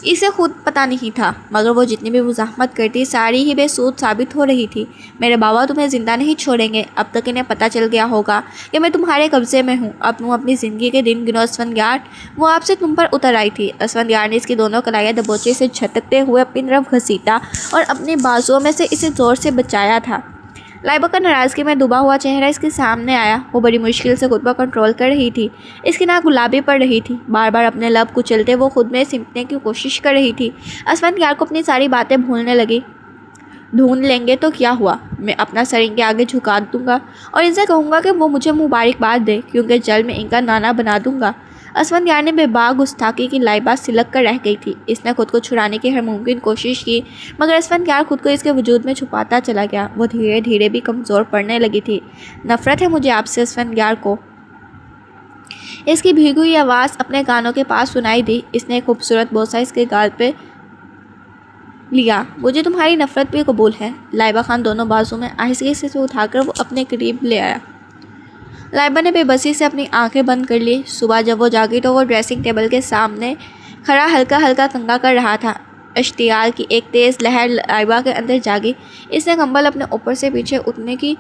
इसे खुद पता नहीं था, मगर वो जितनी भी मुज़ाहमत करती सारी ही बेसूद साबित हो रही थी। मेरे बाबा तुम्हें ज़िंदा नहीं छोड़ेंगे। अब तक इन्हें पता चल गया होगा कि मैं तुम्हारे कब्ज़े में हूँ। अब तुम अपनी ज़िंदगी के दिन गिनो असफंदयार। वो आपसे तुम पर उतर आई थी। असफंदयार ने इसकी दोनों कलाइयाँ दबोचे से झटकते हुए अपनी तरफ घसीटा और अपने बाजुओं में से इसे ज़ोर से बचाया था। लाइबा का नाराज़गी में डूबा हुआ चेहरा इसके सामने आया। वो बड़ी मुश्किल से खुद पर कंट्रोल कर रही थी। इसकी नाक गुलाबी पड़ रही थी। बार बार अपने लब कुचलते वो खुद में सिमटने की कोशिश कर रही थी। असफंदयार को अपनी सारी बातें भूलने लगी। ढूंढ लेंगे तो क्या हुआ? मैं अपना सर इनके आगे झुका दूंगा और इनसे कहूँगा कि वो मुझे मुबारकबाद दे, क्योंकि जल्द मैं इनका नाना बना दूंगा। असफंदयार ने बेबाक गुस्ताखी की लाइबा सिलक कर रह गई थी। इसने खुद को छुड़ाने की हर मुमकिन कोशिश की, मगर असफंदयार खुद को इसके वजूद में छुपाता चला गया। वो धीरे धीरे भी कमज़ोर पड़ने लगी थी। नफ़रत है मुझे आपसे असफंदयार को। इसकी भीगी हुई आवाज़ अपने कानों के पास सुनाई दी। इसने एक खूबसूरत बोसा इसके गाल पे लिया। मुझे तुम्हारी नफ़रत भी कबूल है। लाइबा खान दोनों बाजू में आहिस्ते से उठाकर वो अपने करीब ले आया। लाइबा ने बेबसी से अपनी आंखें बंद कर ली। सुबह जब वो जागी तो वो ड्रेसिंग टेबल के सामने खड़ा हल्का हल्का कंघा कर रहा था। इश्तियाल की एक तेज़ लहर लाइबा के अंदर जागी। इसने कंबल अपने ऊपर से पीछे उठने की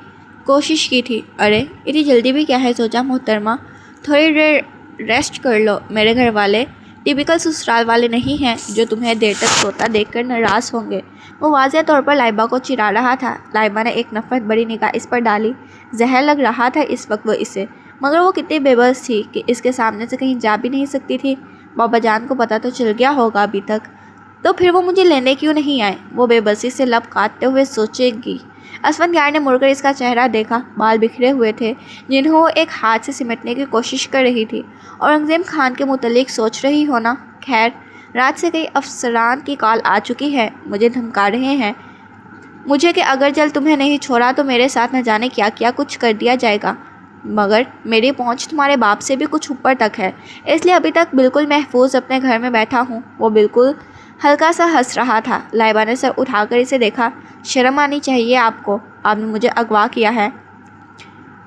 कोशिश की थी। अरे इतनी जल्दी भी क्या है सोचा मोहतरमा, थोड़ी देर रेस्ट कर लो। मेरे घर वाले टिपिकल ससुराल वाले नहीं हैं जो तुम्हें देर तक सोता देखकर नाराज़ होंगे। वो वाज़ह तौर पर लाइबा को चिढ़ा रहा था। लाइबा ने एक नफ़रत बड़ी निगाह इस पर डाली। जहर लग रहा था इस वक्त वो इसे, मगर वो कितनी बेबस थी कि इसके सामने से कहीं जा भी नहीं सकती थी। बाबा जान को पता तो चल गया होगा अभी तक, तो फिर वो मुझे लेने क्यों नहीं आए? वो बेबसी से लब काटते हुए सोचेगी। असफंदयार ने मुड़कर इसका चेहरा देखा। बाल बिखरे हुए थे जिन्हें वो एक हाथ से सिमटने की कोशिश कर रही थी। औरंगज़ेब खान के मुतल्लिक सोच रही हो ना? खैर, रात से कई अफसरान की कॉल आ चुकी है। मुझे धमका रहे हैं मुझे कि अगर जल्द तुम्हें नहीं छोड़ा तो मेरे साथ न जाने क्या क्या कुछ कर दिया जाएगा। मगर मेरी पहुंच तुम्हारे बाप से भी कुछ ऊपर तक है, इसलिए अभी तक बिल्कुल महफूज अपने घर में बैठा हूँ। वो बिल्कुल हल्का सा हंस रहा था। लाइबा ने सर उठाकर इसे देखा। शर्म आनी चाहिए आपको। आपने मुझे अगवा किया है,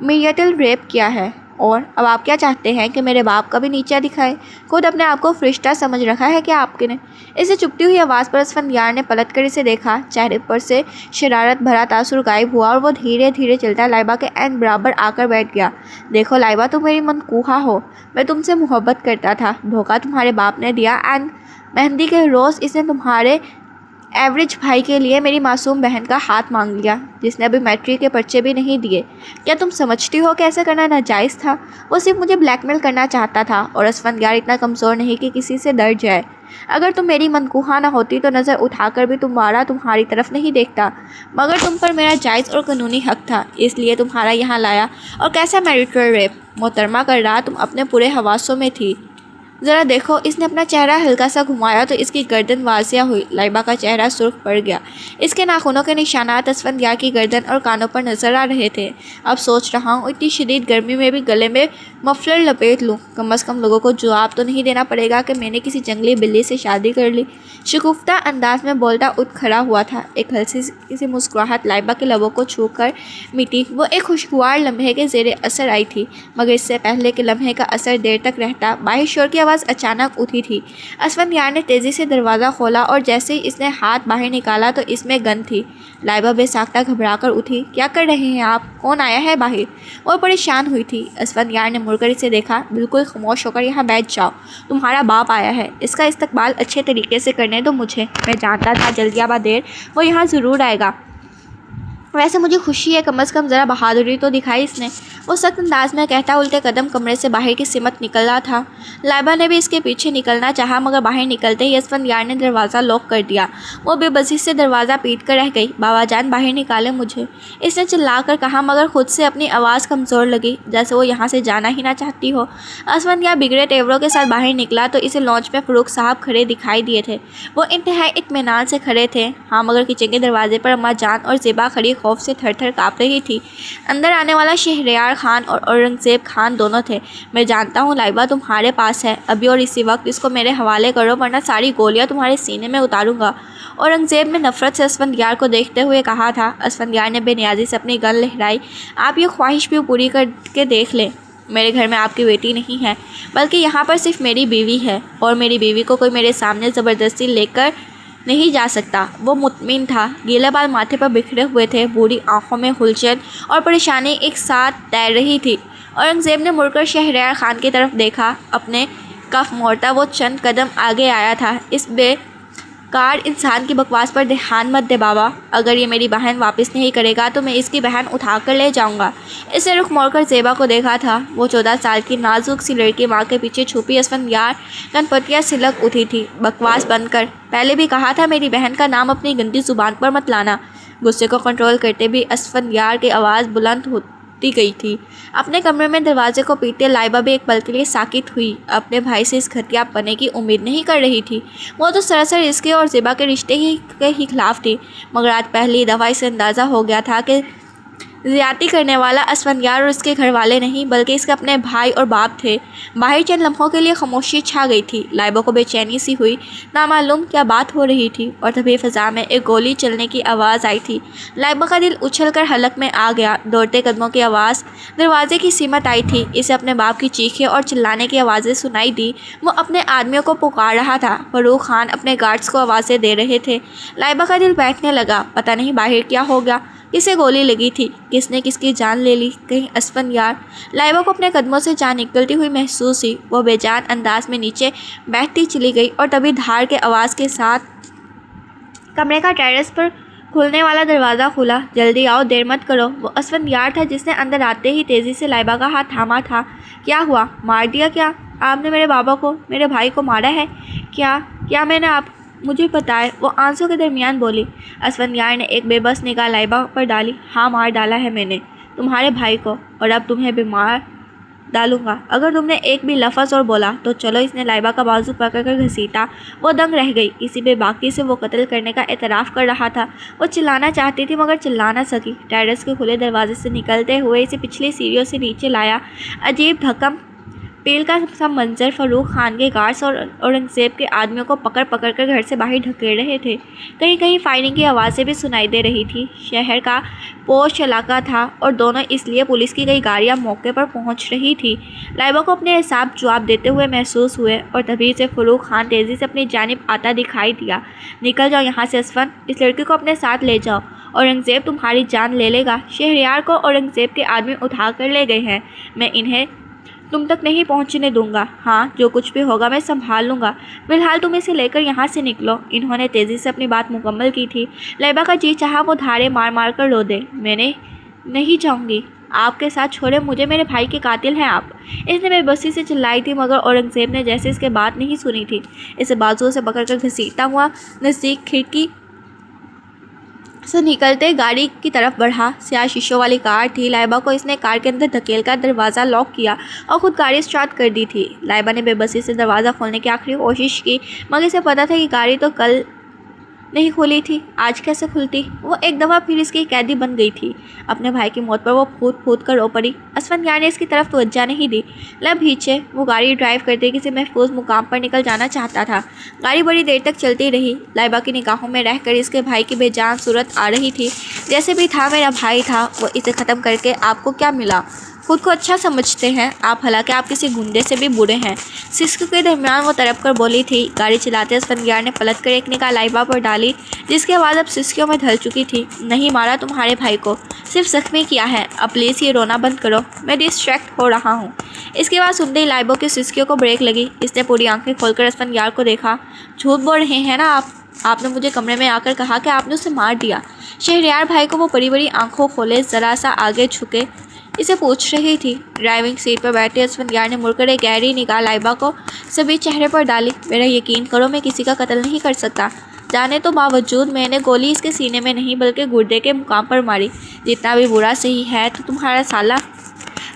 मिरियटल रेप किया है, और अब आप क्या चाहते हैं कि मेरे बाप का भी नीचा दिखाए? खुद अपने आप को फरिश्ता समझ रखा है क्या आपके ने? इसे चुपती हुई आवाज़ पर असफंदयार ने पलट कर इसे देखा। चेहरे पर से शरारत भरा तासुर गायब हुआ और वो धीरे धीरे चलता लाइबा के एन बराबर आकर बैठ गया। देखो लाइबा, तुम मेरी मनकूहा हो। मैं तुमसे मोहब्बत करता था। धोखा तुम्हारे बाप ने दिया। एंड मेहंदी के रोज़ इसने तुम्हारे एवरेज भाई के लिए मेरी मासूम बहन का हाथ मांग लिया, जिसने अभी मैट्रिक के पर्चे भी नहीं दिए। क्या तुम समझती हो कि ऐसा करना नाजायज़ था? वो सिर्फ मुझे ब्लैकमेल करना चाहता था, और असफंदयार इतना कमज़ोर नहीं कि किसी से डर जाए। अगर तुम मेरी मनकूहा ना होती तो नज़र उठाकर भी तुम्हारी तरफ नहीं देखता, मगर तुम पर मेरा जायज़ और कानूनी हक था, इसलिए तुम्हारा यहाँ लाया। और कैसा मैरिटल रेप मोहतरमा कर रहा, तुम अपने पूरे हवासों में थी। ज़रा देखो। इसने अपना चेहरा हल्का सा घुमाया तो इसकी गर्दन वासिया हुई। लाइबा का चेहरा सुर्ख पड़ गया। इसके नाखूनों के निशानात असफंदयार की गर्दन और कानों पर नजर आ रहे थे। अब सोच रहा हूँ इतनी शदीद गर्मी में भी गले में मफलर लपेट लूँ, कम से कम लोगों को जवाब तो नहीं देना पड़ेगा कि मैंने किसी जंगली बिल्ली से शादी कर ली। शगुफ्ता अंदाज में बोलता उठ खड़ा हुआ था। एक हल्की सी मुस्कुराहट लाइबा के लबों को छू कर मिटी। वो एक खुशगवार लम्हे के ज़ेरे असर आई थी, मगर इससे पहले कि लम्हे का असर देर तक रहता, बाहर शोर की आवाज़ अचानक उठी थी। असफंदियार ने तेज़ी से दरवाज़ा खोला और जैसे ही इसने हाथ बाहर निकाला तो इसमें गन थी। लाइबा बेसाख्ता घबरा कर उठी। क्या कर रहे हैं आप? कौन आया है बाहर? वो परेशान हुई थी। असफंदियार ने मुड़कर इसे देखा। बिल्कुल खामोश होकर यहाँ बैठ जाओ, तुम्हारा बाप आया है। इसका इस्तकबाल अच्छे तरीके से करने दो मुझे। मैं जानता था जल्दी या देर वो यहाँ ज़रूर आएगा। वैसे मुझे खुशी है, कम से कम ज़रा बहादुरी तो दिखाई इसने। वो सख्त अंदाज में कहता उल्टे कदम कमरे से बाहर की सिमत निकल रहा था। लाइबा ने भी इसके पीछे निकलना चाहा, मगर बाहर निकलते ही असफंदियार ने दरवाज़ा लॉक कर दिया। वो बेबसी से दरवाज़ा पीट कर रह गई। बाबा जान बाहर निकाले मुझे, इसने चिल्ला कर कहा, मगर खुद से अपनी आवाज़ कमज़ोर लगी, जैसे वो यहाँ से जाना ही ना चाहती हो। असफंदियार बिगड़े तेवरों के साथ बाहर निकला तो इसे लॉन्च में फ़रूख साहब खड़े दिखाई दिए थे। वो इंतहाई इत्मीनान से खड़े थे। हाँ, मगर किचन के दरवाजे पर अम्मा जान और ज़ेबा खड़ी खौफ से थर थर काँप रही थी। अंदर आने वाला शहरयार खान और औरंगज़ेब खान दोनों थे। मैं जानता हूँ लाइबा तुम्हारे पास है, अभी और इसी वक्त इसको मेरे हवाले करो, वरना सारी गोलियाँ तुम्हारे सीने में उतारूंगा। औरंगज़ेब ने नफरत से असफंदियार को देखते हुए कहा था। असफंदियार ने बेनियाजी से अपनी गन लहराई। आप ये ख्वाहिश भी पूरी करके देख लें, मेरे घर में आपकी बेटी नहीं है, बल्कि यहाँ पर सिर्फ मेरी बीवी है, और मेरी बीवी को कोई मेरे सामने ज़बरदस्ती लेकर नहीं जा सकता। वो मुतमिन था। गीले बाल माथे पर बिखरे हुए थे। बूढ़ी आंखों में हुलचन और परेशानी एक साथ तैर रही थी। औरंगज़ेब ने मुड़कर शहरयार खान की तरफ देखा। अपने कफ मोड़ता वो चंद कदम आगे आया था। इस बेकार इंसान की बकवास पर ध्यान मत दे बाबा। अगर ये मेरी बहन वापस नहीं करेगा तो मैं इसकी बहन उठा कर ले जाऊंगा। इसे रुख मोड़कर ज़ेबा को देखा था। वो 14 साल की नाजुक सी लड़की माँ के पीछे छुपी असफंदियार कनपतियाँ सिलक उठी थी। बकवास बंद कर, पहले भी कहा था मेरी बहन का नाम अपनी गंदी ज़ुबान पर मत लाना। गुस्से को कंट्रोल करते भी असफंदियार की आवाज़ बुलंद होती गई थी। अपने कमरे में दरवाजे को पीटते लाइबा भी एक पल के लिए साकित हुई। अपने भाई से इस घटिया पने की उम्मीद नहीं कर रही थी। वो तो सरासर इसके और ज़ेबा के रिश्ते के ही खिलाफ थी, मगर आज पहली दफ़ा इसे अंदाज़ा हो गया था कि ज़्यादती करने वाला असफंदियार और उसके घर वाले नहीं, बल्कि इसके अपने भाई और बाप थे। बाहर चंद लम्हों के लिए खामोशी छा गई थी। लाइबा को बेचैनी सी हुई, नामालूम क्या बात हो रही थी, और तभी फ़ज़ा में एक गोली चलने की आवाज़ आई थी। लाइबा का दिल उछल कर हलक में आ गया। दौड़ते कदमों की आवाज़ दरवाजे की सिमत आई थी। इसे अपने बाप की चीखें और चिल्लाने की आवाज़ें सुनाई दी। वो अपने आदमियों को पुकार रहा था। फ़रूख खान अपने गार्ड्स को आवाज़ें दे रहे थे। लाइबा का दिल बैठने लगा। पता नहीं बाहर क्या हो गया, किसे गोली लगी थी, किसने किसकी जान ले ली, कहीं असफंदियार। लाइबा को अपने कदमों से जान निकलती हुई महसूस हुई। वो बेजान अंदाज में नीचे बैठती चली गई, और तभी धार के आवाज़ के साथ कमरे का टेरेस पर खुलने वाला दरवाज़ा खुला। जल्दी आओ, देर मत करो। वो असफंदियार था जिसने अंदर आते ही तेज़ी से लाइबा का हाथ थामा था। क्या हुआ? मार दिया क्या? आपने मेरे बाबा को, मेरे भाई को मारा है क्या मैंने आप मुझे पता है, वो आंसू के दरमियान बोली। असफंदियार ने एक बेबस निगाह लाइबा पर डाली। हाँ, मार डाला है मैंने तुम्हारे भाई को, और अब तुम्हें भी मार डालूंगा अगर तुमने एक भी लफ्ज़ और बोला तो। चलो, इसने लाइबा का बाजू पकड़कर घसीटा। वो दंग रह गई। इसी बेबाकी से वो कत्ल करने का एतराफ़ कर रहा था। वो चिल्लाना चाहती थी मगर चिल्ला ना सकी। टेरेस के खुले दरवाजे से निकलते हुए इसे पिछली सीढ़ियों से नीचे लाया। अजीब धक्कम पेल का सा मंजर फ़रूख खान के गार्ड्स और औरंगज़ेब के आदमियों को पकड़ पकड़ कर घर से बाहर ढकेल रहे थे। कहीं कहीं फायरिंग की आवाज़ें भी सुनाई दे रही थी। शहर का पोश इलाका था, और दोनों इसलिए पुलिस की कई गाड़ियां मौके पर पहुंच रही थी। लाइबा को अपने हिसाब जवाब देते हुए महसूस हुए, और तभी से फ़रूख खान तेज़ी से अपनी जानिब आता दिखाई दिया। निकल जाओ यहाँ से असफन, इस लड़की को अपने साथ ले जाओ, औरंगज़ेब तुम्हारी जान ले लेगा। शहरयार को औरंगज़ेब के आदमी उठा कर ले गए हैं, मैं इन्हें तुम तक नहीं पहुंचने दूंगा। हाँ, जो कुछ भी होगा मैं संभाल लूँगा। फिलहाल तुम इसे लेकर यहाँ से निकलो। इन्होंने तेज़ी से अपनी बात मुकम्मल की थी। लाइबा का जी चाहा वो धारे मार मार कर रो दे। मैंने नहीं जाऊँगी आपके साथ, छोड़े मुझे, मेरे भाई के कातिल हैं आप। इसने बेबसी से चिल्लाई थी, मगर औरंगज़ेब ने जैसे इसके बात नहीं सुनी थी। इसे बाजुओं से पकड़कर घसीटता हुआ नज़दीक खिड़की से निकलते गाड़ी की तरफ बढ़ा। स्याह शीशों वाली कार थी। लाइबा को इसने कार के अंदर धकेल कर दरवाज़ा लॉक किया और ख़ुद गाड़ी स्टार्ट कर दी थी। लाइबा ने बेबसी से दरवाज़ा खोलने की आखिरी कोशिश की, मगर इसे पता था कि गाड़ी तो कल नहीं खुली थी, आज कैसे खुलती? वो एक दफ़ा फिर इसकी कैदी बन गई थी। अपने भाई की मौत पर वो फूट फूट कर रो पड़ी। असफंदियार ने इसकी तरफ तवज्जो नहीं दी। लब पीछे वो गाड़ी ड्राइव करते किसी महफूज मुकाम पर निकल जाना चाहता था। गाड़ी बड़ी देर तक चलती रही। लाइबा की निगाहों में रहकर इसके भाई की बेजान सूरत आ रही थी। जैसे भी था मेरा भाई था, वो इसे ख़त्म करके आपको क्या मिला? खुद को अच्छा समझते हैं आप, हालांकि आप किसी गुंडे से भी बुरे हैं। सिस्क के दरमियान वो तड़प कर बोली थी। गाड़ी चलाते असफंदियार ने पलट कर एक निगाह लाइबा पर डाली, जिसकी आवाज़ अब सिस्कियों में ढल चुकी थी। नहीं मारा तुम्हारे भाई को, सिर्फ जख्मी किया है। अब प्लीज़ ये रोना बंद करो, मैं डिस्ट्रैक्ट हो रहा हूँ। इसके बाद सुनते ही लाइबा की सिस्कियों को ब्रेक लगी। इसने पूरी आंखें खोलकर असफंदियार को देखा। झूठ बोल रहे हैं ना आप? आपने मुझे कमरे में आकर कहा कि आपने उसे मार दिया। शहरयार भाई को वो बड़ी बड़ी आंखों खोले ज़रा सा आगे झुके इसे पूछ रही थी। ड्राइविंग सीट पर बैठे असफंदियार ने मुड़कर एक गहरी निगाह लाइबा को सभी चेहरे पर डाली। मेरा यकीन करो, मैं किसी का कत्ल नहीं कर सकता। जाने तो बावजूद मैंने गोली इसके सीने में नहीं बल्कि गुर्दे के मुकाम पर मारी। जितना भी बुरा सही है तो तुम्हारा साला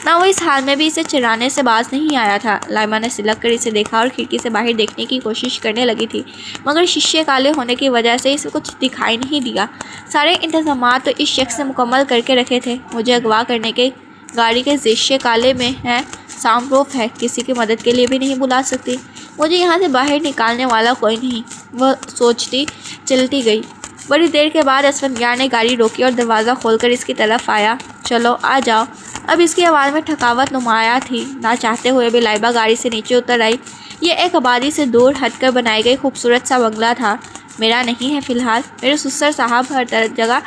ना, वो इस हाल में भी इसे चिढ़ाने से बाज नहीं आया था। लाइबा ने सिलक कर इसे देखा और खिड़की से बाहर देखने की कोशिश करने लगी थी, मगर शीशे काले होने की वजह से इसे कुछ दिखाई नहीं दिया। सारे इंतजाम तो इस शख्स ने मुकम्मल करके रखे थे। मुझे अगवा करने के गाड़ी के शीशे काले में है, साउंड प्रूफ है, किसी की मदद के लिए भी नहीं बुला सकती। मुझे यहाँ से बाहर निकालने वाला कोई नहीं, वह सोचती चलती गई। बड़ी देर के बाद असफंदियार ने गाड़ी रोकी और दरवाज़ा खोलकर इसकी तरफ आया। चलो आ जाओ। अब इसकी आवाज़ में थकावट नुमाया थी। ना चाहते हुए भी लाइबा गाड़ी से नीचे उतर आई। ये एक आबादी से दूर हटकर बनाई गई खूबसूरत सा बंगला था। मेरा नहीं है फ़िलहाल, मेरे ससुर साहब हर जगह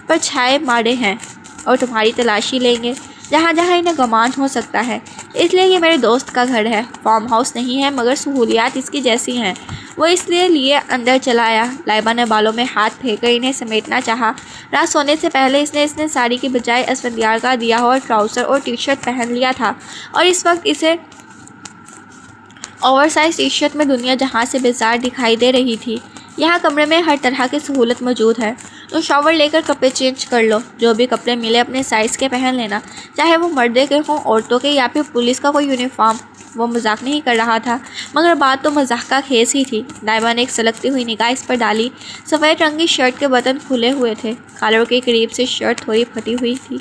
पर छाए मारे हैं और तुम्हारी तलाशी लेंगे जहाँ जहाँ इन्हें गुमान हो सकता है। इसलिए ये मेरे दोस्त का घर है। फार्म हाउस नहीं है, मगर सहूलियात इसकी जैसी हैं। वो इसलिए लिए अंदर चला आया। लाइबा ने बालों में हाथ फेंककर इन्हें समेटना चाहा। रात सोने से पहले इसने साड़ी की बजाय असफंदियार का दिया हुआ ट्राउज़र और टी शर्ट पहन लिया था, और इस वक्त इसे ओवरसाइज टी शर्ट में दुनिया जहाँ से बेजार दिखाई दे रही थी। यहाँ कमरे में हर तरह की सहूलत मौजूद है। तो शॉवर लेकर कपड़े चेंज कर लो, जो भी कपड़े मिले अपने साइज़ के पहन लेना, चाहे वो मर्दे के हों, औरतों के, या फिर पुलिस का कोई यूनिफॉर्म। वो मजाक नहीं कर रहा था, मगर बात तो मजाक का खेस ही थी। लाइबा ने एक सलगती हुई निगाह इस पर डाली। सफ़ेद रंग की शर्ट के बटन खुले हुए थे। कॉलर के करीब से शर्ट थोड़ी फटी हुई थी।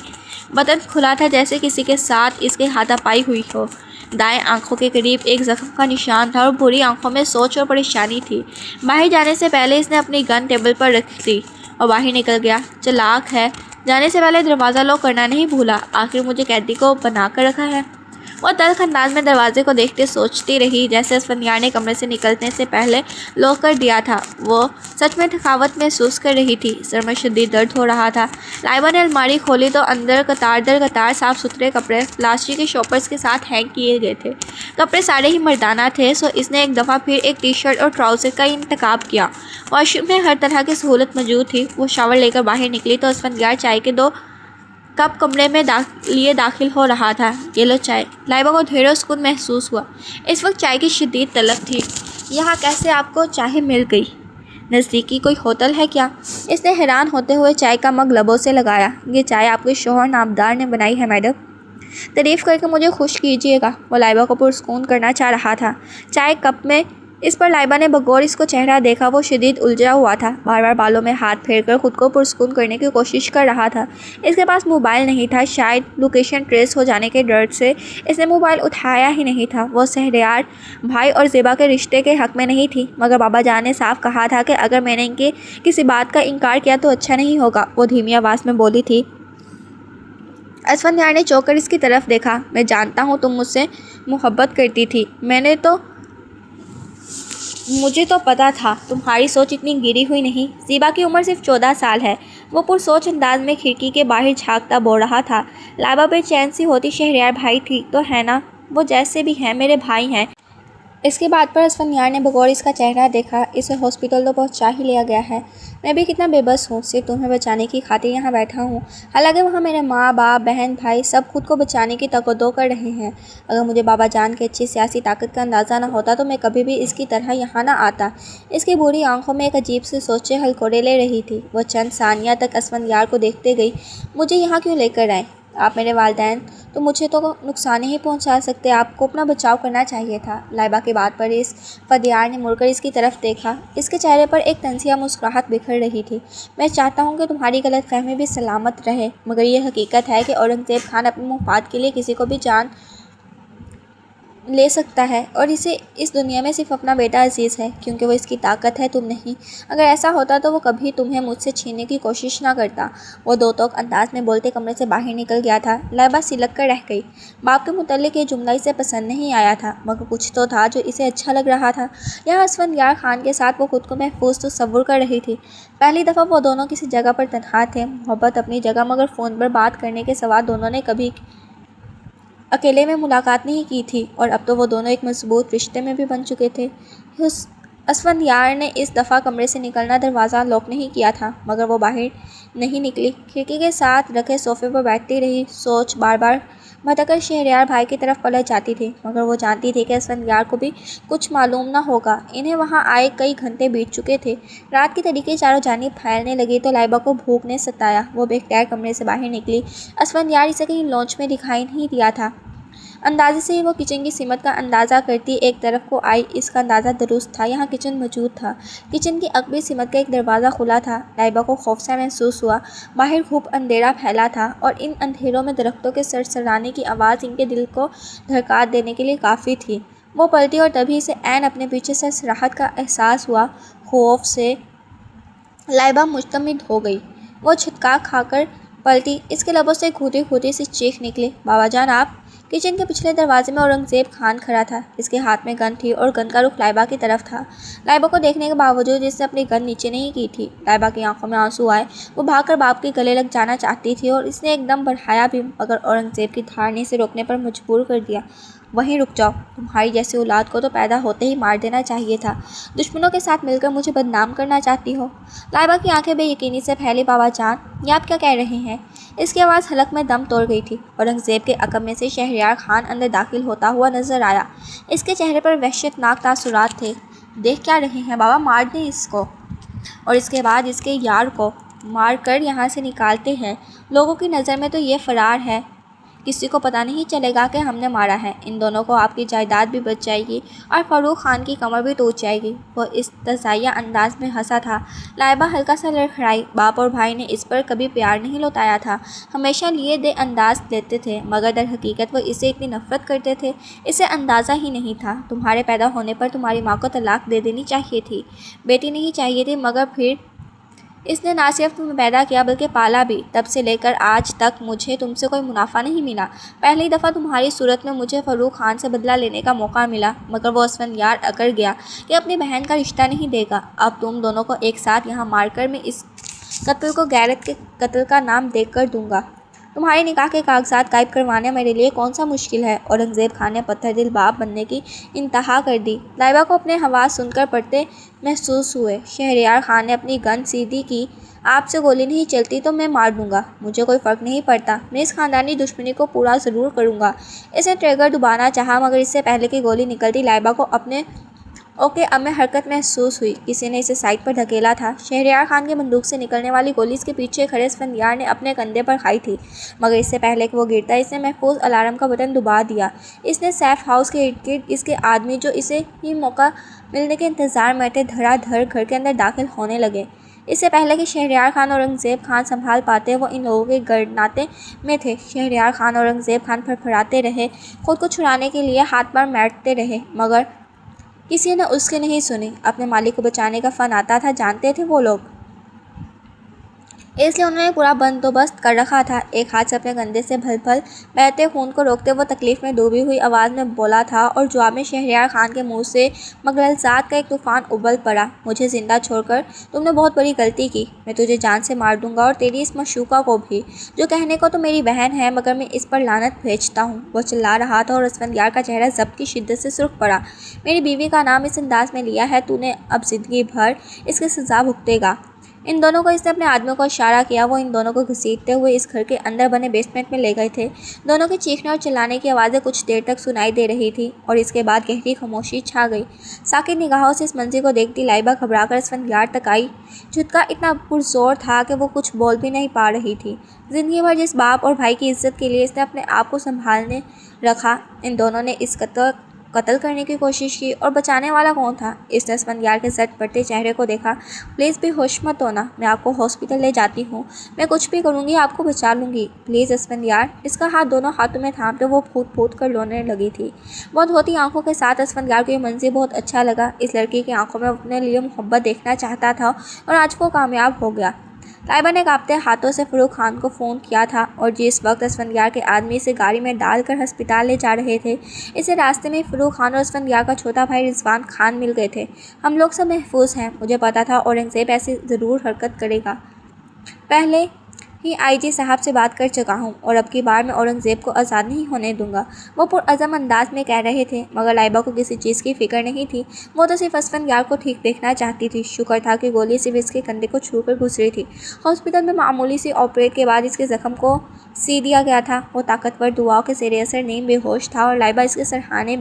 बटन खुला था जैसे किसी के साथ इसके हाथापाई हुई हो। दाएं आंखों के करीब एक जख्म का निशान था और बुरी आंखों में सोच और परेशानी थी। बाहर जाने से पहले इसने अपनी गन टेबल पर रख दी और बाहर निकल गया। चालाक है, जाने से पहले दरवाज़ा लॉक करना नहीं भूला। आखिर मुझे कैदी को बना कर रखा है। वो तल्ख अंदाज में दरवाजे को देखते सोचती रही, जैसे असफंदियार ने कमरे से निकलने से पहले लॉक कर दिया था। वो सच में थकावट महसूस कर रही थी। सर में शदीद दर्द हो रहा था। लाइबा ने अलमारी खोली तो अंदर कतार दर कतार साफ़ सुथरे कपड़े प्लास्टिक के शॉपर्स के साथ हैंग किए गए थे। कपड़े सारे ही मर्दाना थे, सो इसने एक दफ़ा फिर एक टी शर्ट और ट्राउज़र का इंतखाब किया। वॉशरूम में हर तरह की सहूलत मौजूद थी। वो शावर लेकर बाहर निकली तो असफंदियार चाय के 2 कप कमरे में लिए दाखिल हो रहा था। ये लो चाय। लाइबा को ढेरों सुकून महसूस हुआ। इस वक्त चाय की शदीद तलब थी। यहाँ कैसे आपको चाय मिल गई? नज़दीकी कोई होटल है क्या? इसने हैरान होते हुए चाय का मग लबों से लगाया। ये चाय आपके शोहर नामदार ने बनाई है मैडम, तारीफ़ करके मुझे खुश कीजिएगा। वो लाइबा को पुरस्कून करना चाह रहा था। चाय कप में इस पर लाइबा ने बगौर इसको चेहरा देखा। वो शदीद उलझा हुआ था। बार बार बालों में हाथ फेरकर खुद को पुरस्कून करने की कोशिश कर रहा था। इसके पास मोबाइल नहीं था। शायद लोकेशन ट्रेस हो जाने के डर से इसने मोबाइल उठाया ही नहीं था। वो शहरयार भाई और ज़ेबा के रिश्ते के हक़ में नहीं थी, मगर बाबा जान ने साफ कहा था कि अगर मैंने इनके किसी बात का इनकार किया तो अच्छा नहीं होगा। वो धीमी आवाज़ में बोली थी। असफंदियार ने चौंक कर इसकी तरफ देखा। मैं जानता हूँ तुम मुझसे मोहब्बत करती थी। मुझे तो पता था तुम्हारी सोच इतनी गिरी हुई नहीं। ज़ीबा की उम्र सिर्फ 14 साल है। वो पुरसोच अंदाज में खिड़की के बाहर झांकता बोल रहा था। लाइबा बेचैन सी होती। शहरयार भाई ठीक तो है ना? वो जैसे भी हैं मेरे भाई हैं। इसके बाद पर असफंदियार ने बगौर इसका चेहरा देखा। इसे हॉस्पिटल तो पहुंचा ही लिया गया है। मैं भी कितना बेबस हूँ, सिर्फ तुम्हें बचाने की खातिर यहाँ बैठा हूँ। हालांकि वहाँ मेरे माँ बाप बहन भाई सब खुद को बचाने की तकद्दो कर रहे हैं। अगर मुझे बाबा जान की अच्छी सियासी ताकत का अंदाज़ा ना होता तो मैं कभी भी इसकी तरह यहाँ ना आता। इसकी बुरी आंखों में एक अजीब सी सोचें हलकोड़े ले रही थी। वह चंद सानिया तक असफंदियार को देखते गई। मुझे यहाँ क्यों लेकर आए? آپ میرے والدین تو مجھے تو نقصان ہی پہنچا سکتے، آپ کو اپنا بچاؤ کرنا چاہیے تھا۔ لائبہ کی بات پر اس فدیار نے مڑ کر اس کی طرف دیکھا۔ اس کے چہرے پر ایک طنزیہ مسکراہٹ بکھر رہی تھی۔ میں چاہتا ہوں کہ تمہاری غلط فہمی بھی سلامت رہے، مگر یہ حقیقت ہے کہ اورنگزیب خان اپنے مفاد کے لیے کسی کو بھی جان لے سکتا ہے، اور اسے اس دنیا میں صرف اپنا بیٹا عزیز ہے، کیونکہ وہ اس کی طاقت ہے، تم نہیں۔ اگر ایسا ہوتا تو وہ کبھی تمہیں مجھ سے چھیننے کی کوشش نہ کرتا۔ وہ دو توک انداز میں بولتے کمرے سے باہر نکل گیا تھا۔ لائبہ سلک کر رہ گئی۔ باپ کے متعلق یہ جملہ اسے پسند نہیں آیا تھا، مگر کچھ تو تھا جو اسے اچھا لگ رہا تھا۔ یہاں اسفندیار خان کے ساتھ وہ خود کو محفوظ تصور کر رہی تھی۔ پہلی دفعہ وہ دونوں کسی جگہ پر تنہا تھے۔ محبت اپنی جگہ، مگر فون پر بات کرنے کے سوا دونوں نے کبھی اکیلے میں ملاقات نہیں کی تھی، اور اب تو وہ دونوں ایک مضبوط رشتے میں بھی بن چکے تھے۔ اسفندیار نے اس دفعہ کمرے سے نکلنا دروازہ لاک نہیں کیا تھا، مگر وہ باہر نہیں نکلی۔ کھڑکی کے ساتھ رکھے صوفے پر بیٹھتی رہی۔ سوچ بار بار بھٹک کر شہریار بھائی کی طرف پلٹ جاتی تھی، مگر وہ جانتی تھی کہ اسفندیار کو بھی کچھ معلوم نہ ہوگا۔ انہیں وہاں آئے کئی گھنٹے بیت چکے تھے۔ رات کی تاریکی چاروں جانب پھیلنے لگی تو لائبہ کو بھوک نے ستایا۔ وہ بے اختیار کمرے سے باہر نکلی۔ اسفندیار اسے کہیں لانچ میں دکھائی نہیں دیا تھا۔ اندازے سے ہی وہ کچن کی سمت کا اندازہ کرتی ایک طرف کو آئی۔ اس کا اندازہ درست تھا، یہاں کچن موجود تھا۔ کچن کی عقبی سمت کا ایک دروازہ کھلا تھا۔ لائبہ کو خوف سا محسوس ہوا۔ باہر خوب اندھیرا پھیلا تھا، اور ان اندھیروں میں درختوں کے سرسرانے کی آواز ان کے دل کو دھڑکا دینے کے لیے کافی تھی۔ وہ پلٹی اور تبھی اسے عین اپنے پیچھے سرسراہٹ کا احساس ہوا۔ خوف سے لائبہ مجتمد ہو گئی۔ وہ چھٹکا کھا کر پلٹی۔ اس کے لبوں سے کھوتی کھوتی سی چیخ نکلی، بابا جان آپ! کچن کے پچھلے دروازے میں اورنگزیب خان کھڑا تھا۔ اس کے ہاتھ میں گن تھی، اور گن کا رخ لائبہ کی طرف تھا۔ لائبہ کو دیکھنے کے باوجود اس نے اپنی گن نیچے نہیں کی تھی۔ لائبہ کی آنکھوں میں آنسو آئے۔ وہ بھاگ کر باپ کے گلے لگ جانا چاہتی تھی، اور اس نے ایک دم بڑھایا بھی، مگر اورنگزیب کی دھار نے اسے روکنے پر مجبور کر دیا۔ وہیں رک جاؤ، تمہاری جیسی اولاد کو تو پیدا ہوتے ہی مار دینا چاہیے تھا۔ دشمنوں کے ساتھ مل کر مجھے بدنام کرنا چاہتی ہو؟ لائبہ کی آنکھیں بے یقینی سے پھیلی۔ بابا جان، یہ آپ کیا کہہ رہے ہیں؟ اس کی آواز حلق میں دم توڑ گئی تھی۔ اورنگزیب کے عقب میں سے شہریار خان اندر داخل ہوتا ہوا نظر آیا۔ اس کے چہرے پر وحشت ناک تاثرات تھے۔ دیکھ کیا رہے ہیں بابا، مار دیں اس کو، اور اس کے بعد اس کے یار کو مار کر یہاں سے نکالتے ہیں۔ لوگوں کی نظر میں تو یہ فرار ہے، کسی کو پتہ نہیں چلے گا کہ ہم نے مارا ہے۔ ان دونوں کو آپ کی جائیداد بھی بچ جائے گی، اور فاروق خان کی کمر بھی ٹوٹ جائے گی۔ وہ استہزائیہ انداز میں ہنسا تھا۔ لائبہ ہلکا سا لڑکھڑائی۔ باپ اور بھائی نے اس پر کبھی پیار نہیں لوٹایا تھا، ہمیشہ لیے دے انداز لیتے تھے، مگر در حقیقت وہ اسے اتنی نفرت کرتے تھے، اسے اندازہ ہی نہیں تھا۔ تمہارے پیدا ہونے پر تمہاری ماں کو طلاق دے دینی چاہیے تھی، بیٹی نہیں چاہیے تھی، مگر پھر اس نے نہ صرف تمہیں پیدا کیا بلکہ پالا بھی۔ تب سے لے کر آج تک مجھے تم سے کوئی منافع نہیں ملا۔ پہلی دفعہ تمہاری صورت میں مجھے فاروق خان سے بدلہ لینے کا موقع ملا، مگر وہ اسفندیار اکڑ گیا کہ اپنی بہن کا رشتہ نہیں دے گا۔ اب تم دونوں کو ایک ساتھ یہاں مار کر میں اس قتل کو غیرت کے قتل کا نام دے کر دوں گا۔ تمہارے نکاح کے کاغذات غائب کروانا میرے لیے کون سا مشکل ہے؟ اورنگزیب خان نے پتھر دل باپ بننے کی انتہا کر دی۔ لائبہ کو اپنے حواس سن کر پڑتے محسوس ہوئے۔ شہریار خان نے اپنی گن سیدھی کی۔ آپ سے گولی نہیں چلتی تو میں مار دوں گا، مجھے کوئی فرق نہیں پڑتا، میں اس خاندانی دشمنی کو پورا ضرور کروں گا۔ اس نے ٹریگر دبانا چاہا، مگر اس سے پہلے کہ گولی نکلتی لائبہ کو اپنے اوکے اب میں حرکت محسوس ہوئی۔ کسی نے اسے سائڈ پر دھکیلا تھا۔ شہریار خان کی بندوق سے نکلنے والی گولی اس کے پیچھے کھڑے اسفندیار نے اپنے کندھے پر کھائی تھی، مگر اس سے پہلے کہ وہ گرتا اس نے محفوظ الارم کا بٹن دبا دیا۔ اس نے سیف ہاؤس کے ارد گرد اس کے آدمی جو اسے ہی موقع ملنے کے انتظار میں تھے دھڑا دھڑ گھر کے اندر داخل ہونے لگے۔ اس سے پہلے کہ شہریار خان اور اورنگزیب خان سنبھال پاتے وہ ان لوگوں کے گرناتے میں تھے۔ شہریار خان اور اورنگزیب خان پھڑپھڑاتے رہے، خود کو چھڑانے کے لیے ہاتھ پار مارتے رہے، مگر کسی نے اس کی نہیں سنی۔ اپنے مالک کو بچانے کا فن آتا تھا، جانتے تھے وہ لوگ، اس لیے انہوں نے پورا بندوبست کر رکھا تھا۔ ایک ہاتھ سے اپنے کندھے سے پھل پھل بہتے خون کو روکتے وہ تکلیف میں ڈوبی ہوئی آواز میں بولا تھا، اور جواب میں شہریار خان کے منہ سے مغلطات کا ایک طوفان ابل پڑا۔ مجھے زندہ چھوڑ کر تم نے بہت بڑی غلطی کی۔ میں تجھے جان سے مار دوں گا، اور تیری اس معشوقہ کو بھی، جو کہنے کو تو میری بہن ہے، مگر میں اس پر لعنت بھیجتا ہوں۔ وہ چلا رہا تھا، اور اسفندیار کا چہرہ ضبط کی شدت سے سرخ پڑا۔ میری بیوی کا نام اس انداز میں لیا ہے، تو نے اب زندگی بھر اس کی سزا بھگتے گا۔ ان دونوں کو اس نے اپنے آدمیوں کو اشارہ کیا۔ وہ ان دونوں کو گھسیٹتے ہوئے اس گھر کے اندر بنے بیسمنٹ میں لے گئے تھے۔ دونوں کے چیخنے اور چلانے کی آوازیں کچھ دیر تک سنائی دے رہی تھی اور اس کے بعد گہری خاموشی چھا گئی۔ ساکت نگاہوں سے اس منظر کو دیکھتی لائبہ گھبرا کر اسفندیار تک آئی۔ جھٹکا اتنا پرزور تھا کہ وہ کچھ بول بھی نہیں پا رہی تھی۔ زندگی بھر جس باپ اور بھائی کی عزت کے لیے اس نے اپنے آپ کو سنبھالنے رکھا، ان دونوں نے اس قتل کرنے کی کوشش کی، اور بچانے والا کون تھا؟ اس نے اسفندیار کے زرد پڑتے چہرے کو دیکھا۔ پلیز بے ہوش مت ہونا، میں آپ کو ہاسپٹل لے جاتی ہوں، میں کچھ بھی کروں گی، آپ کو بچا لوں گی، پلیز اسفندیار۔ اس کا ہاتھ دونوں ہاتھوں میں تھامتے وہ پھوٹ پھوٹ کر رونے لگی تھی۔ بہت دھوتی آنکھوں کے ساتھ اسفندیار کو یہ منظر بہت اچھا لگا۔ اس لڑکی کی آنکھوں میں وہ اپنے لیے محبت دیکھنا چاہتا تھا اور آج وہ کامیاب ہو گیا۔ لائبہ نے کانپتے ہاتھوں سے فروخ خان کو فون کیا تھا اور جس وقت اسفندیار کے آدمی اسے گاڑی میں ڈال کر ہسپتال لے جا رہے تھے، اسے راستے میں فروخ خان اور اسفندیار کا چھوٹا بھائی رضوان خان مل گئے تھے۔ ہم لوگ سب محفوظ ہیں، مجھے پتا تھا اورنگزیب ایسی ضرور حرکت کرے گا۔ پہلے ہی آئی جی صاحب سے بات کر چکا ہوں اور اب کی بار میں اورنگزیب کو آزاد نہیں ہونے دوں گا، وہ پرعزم انداز میں کہہ رہے تھے، مگر لائبہ کو کسی چیز کی فکر نہیں تھی۔ وہ تو صرف اسفندیار کو ٹھیک دیکھنا چاہتی تھی۔ شکر تھا کہ گولی صرف اس کے کندھے کو چھو کر گزری تھی۔ ہاسپٹل میں معمولی سی آپریٹ کے بعد اس کے زخم کو سی دیا گیا تھا۔ وہ طاقتور دواؤں کے زیر اثر نیم بے ہوش تھا اور لائبہ اس کے سرہانے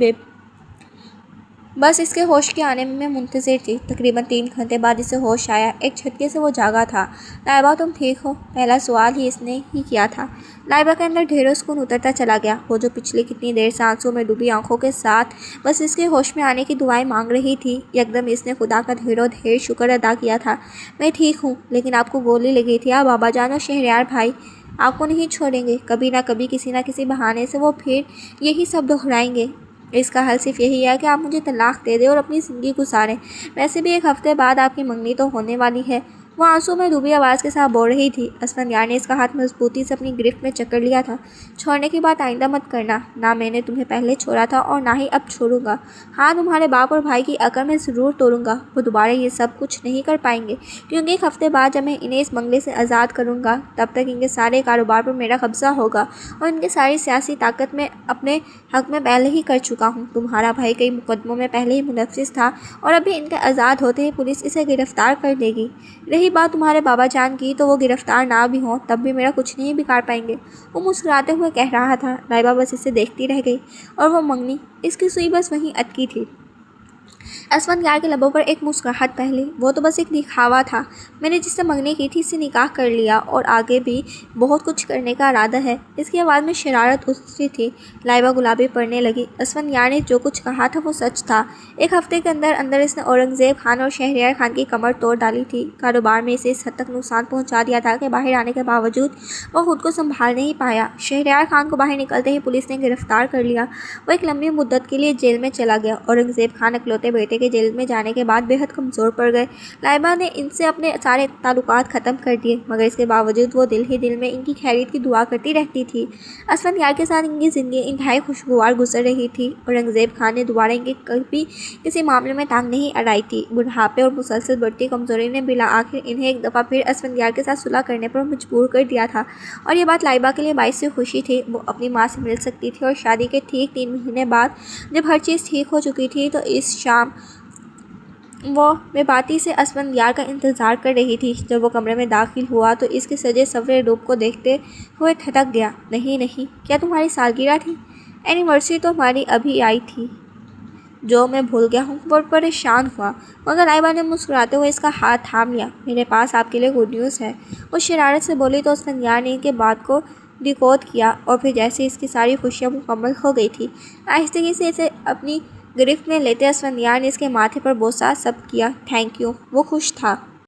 بس اس کے ہوش کے آنے میں منتظر تھی۔ تقریباً 3 گھنٹے بعد اسے ہوش آیا۔ ایک جھٹکے سے وہ جاگا تھا۔ لائبہ تم ٹھیک ہو؟ پہلا سوال ہی اس نے ہی کیا تھا۔ لائبہ کے اندر ڈھیروں سکون اترتا چلا گیا۔ وہ جو پچھلی کتنی دیر سے آنسوؤں میں ڈوبی آنکھوں کے ساتھ بس اس کے ہوش میں آنے کی دعائیں مانگ رہی تھی، یکدم اس نے خدا کا ڈھیروں ڈھیر شکر ادا کیا تھا۔ میں ٹھیک ہوں، لیکن آپ کو گولی لگی تھی، آپ بابا جان اور شہریار بھائی آپ کو نہیں چھوڑیں گے۔ کبھی نہ کبھی کسی نہ کسی بہانے سے وہ پھر یہی سب دہرائیں گے۔ اس کا حل صرف یہی ہے کہ آپ مجھے طلاق دے دیں اور اپنی زندگی گزاریں۔ ویسے بھی 1 ہفتے بعد آپ کی منگنی تو ہونے والی ہے۔ وہ آنسوؤں میں ڈوبی آواز کے ساتھ بول رہی تھی۔ اسفندیار نے اس کا ہاتھ مضبوطی سے اپنی گرفت میں جکڑ لیا تھا۔ چھوڑنے کی بات آئندہ مت کرنا، نہ میں نے تمہیں پہلے چھوڑا تھا اور نہ ہی اب چھوڑوں گا۔ ہاں، تمہارے باپ اور بھائی کی عقل میں ضرور توڑوں گا۔ وہ دوبارہ یہ سب کچھ نہیں کر پائیں گے، کیونکہ 1 ہفتے بعد جب میں انہیں اس بنگلے سے آزاد کروں گا، تب تک ان کے سارے کاروبار پر میرا قبضہ ہوگا اور ان کی ساری سیاسی طاقت میں اپنے حق میں پہلے ہی کر چکا ہوں۔ تمہارا بھائی کئی مقدموں میں پہلے ہی ملوث تھا اور ابھی ان کے آزاد ہوتے ہی پولیس اسے گرفتار کر لے گی۔ رہی بات تمہارے بابا جان کی، تو وہ گرفتار نہ بھی ہوں تب بھی میرا کچھ نہیں بگاڑ پائیں گے، وہ مسکراتے ہوئے کہہ رہا تھا۔ لائبہ بس اسے دیکھتی رہ گئی اور وہ منگنی اس کی سوئی بس وہیں اٹکی تھی۔ اسفندیار کے لبوں پر ایک مسکراہٹ پھیلی۔ وہ تو بس ایک دکھاوا تھا۔ میں نے جس سے منگنی کی تھی اس سے نکاح کر لیا اور آگے بھی بہت کچھ کرنے کا ارادہ ہے۔ اس کی آواز میں شرارت اتری تھی۔ لائبہ گلابی پڑنے لگی۔ اسفندیار نے جو کچھ کہا تھا وہ سچ تھا۔ 1 ہفتے کے اندر اندر اس نے اورنگزیب خان اور شہریار خان کی کمر توڑ ڈالی تھی۔ کاروبار میں اسے اس حد تک نقصان پہنچا دیا تھا کہ باہر آنے کے باوجود وہ خود کو سنبھال نہیں پایا۔ شہریار خان کو باہر نکلتے ہی پولیس نے گرفتار کر لیا۔ وہ ایک لمبی مدت کے لیے جیل میں چلا گیا۔ اورنگزیب خان اکلوتے بیٹے کے جیل میں جانے کے بعد بے حد کمزور پڑ گئے۔ لائبہ نے ان سے اپنے سارے تعلقات ختم کر دیے، مگر اس کے باوجود وہ دل ہی دل میں ان کی خیریت کی دعا کرتی رہتی تھی۔ اسفندیار کے ساتھ ان کی زندگی انتہائی خوشگوار گزر رہی تھی۔ اورنگزیب خان نے دوبارہ ان کی کبھی کسی معاملے میں ٹانگ نہیں اڑائی تھی۔ بڑھاپے اور مسلسل بڑھتی کمزوری نے بالآخر انہیں ایک دفعہ پھر اسفندیار کے ساتھ صلح کرنے پر مجبور کر دیا تھا، اور یہ بات لائبہ کے لیے باعث خوشی تھی۔ وہ اپنی ماں سے مل سکتی تھی اور شادی کے ٹھیک 3 مہینے بعد جب ہر چیز ٹھیک ہو چکی تھی تو اس شام وہ بے باکی سے اسفندیار کا انتظار کر رہی تھی۔ جب وہ کمرے میں داخل ہوا تو اس کے سجے سنورے روپ کو دیکھتے ہوئے ٹھٹک گیا۔ نہیں نہیں، کیا تمہاری سالگرہ تھی؟ اینیورسری تو ہماری ابھی آئی تھی جو میں بھول گیا ہوں۔ وہ پریشان ہوا، مگر لائبہ نے مسکراتے ہوئے اس کا ہاتھ تھام لیا۔ میرے پاس آپ کے لیے گڈ نیوز ہے، وہ شرارت سے بولی تو اسفندیار نے ان کے بات کو ڈیکوڈ کیا، اور پھر جیسے اس کی ساری خوشیاں مکمل ہو گئی تھیں، آہستگی سے اسے اپنی گرفت میں لیتے اسفندیار نے اس کے ماتھے پر بوسہ سب کیا۔ Thank you. وہ خوش تھا۔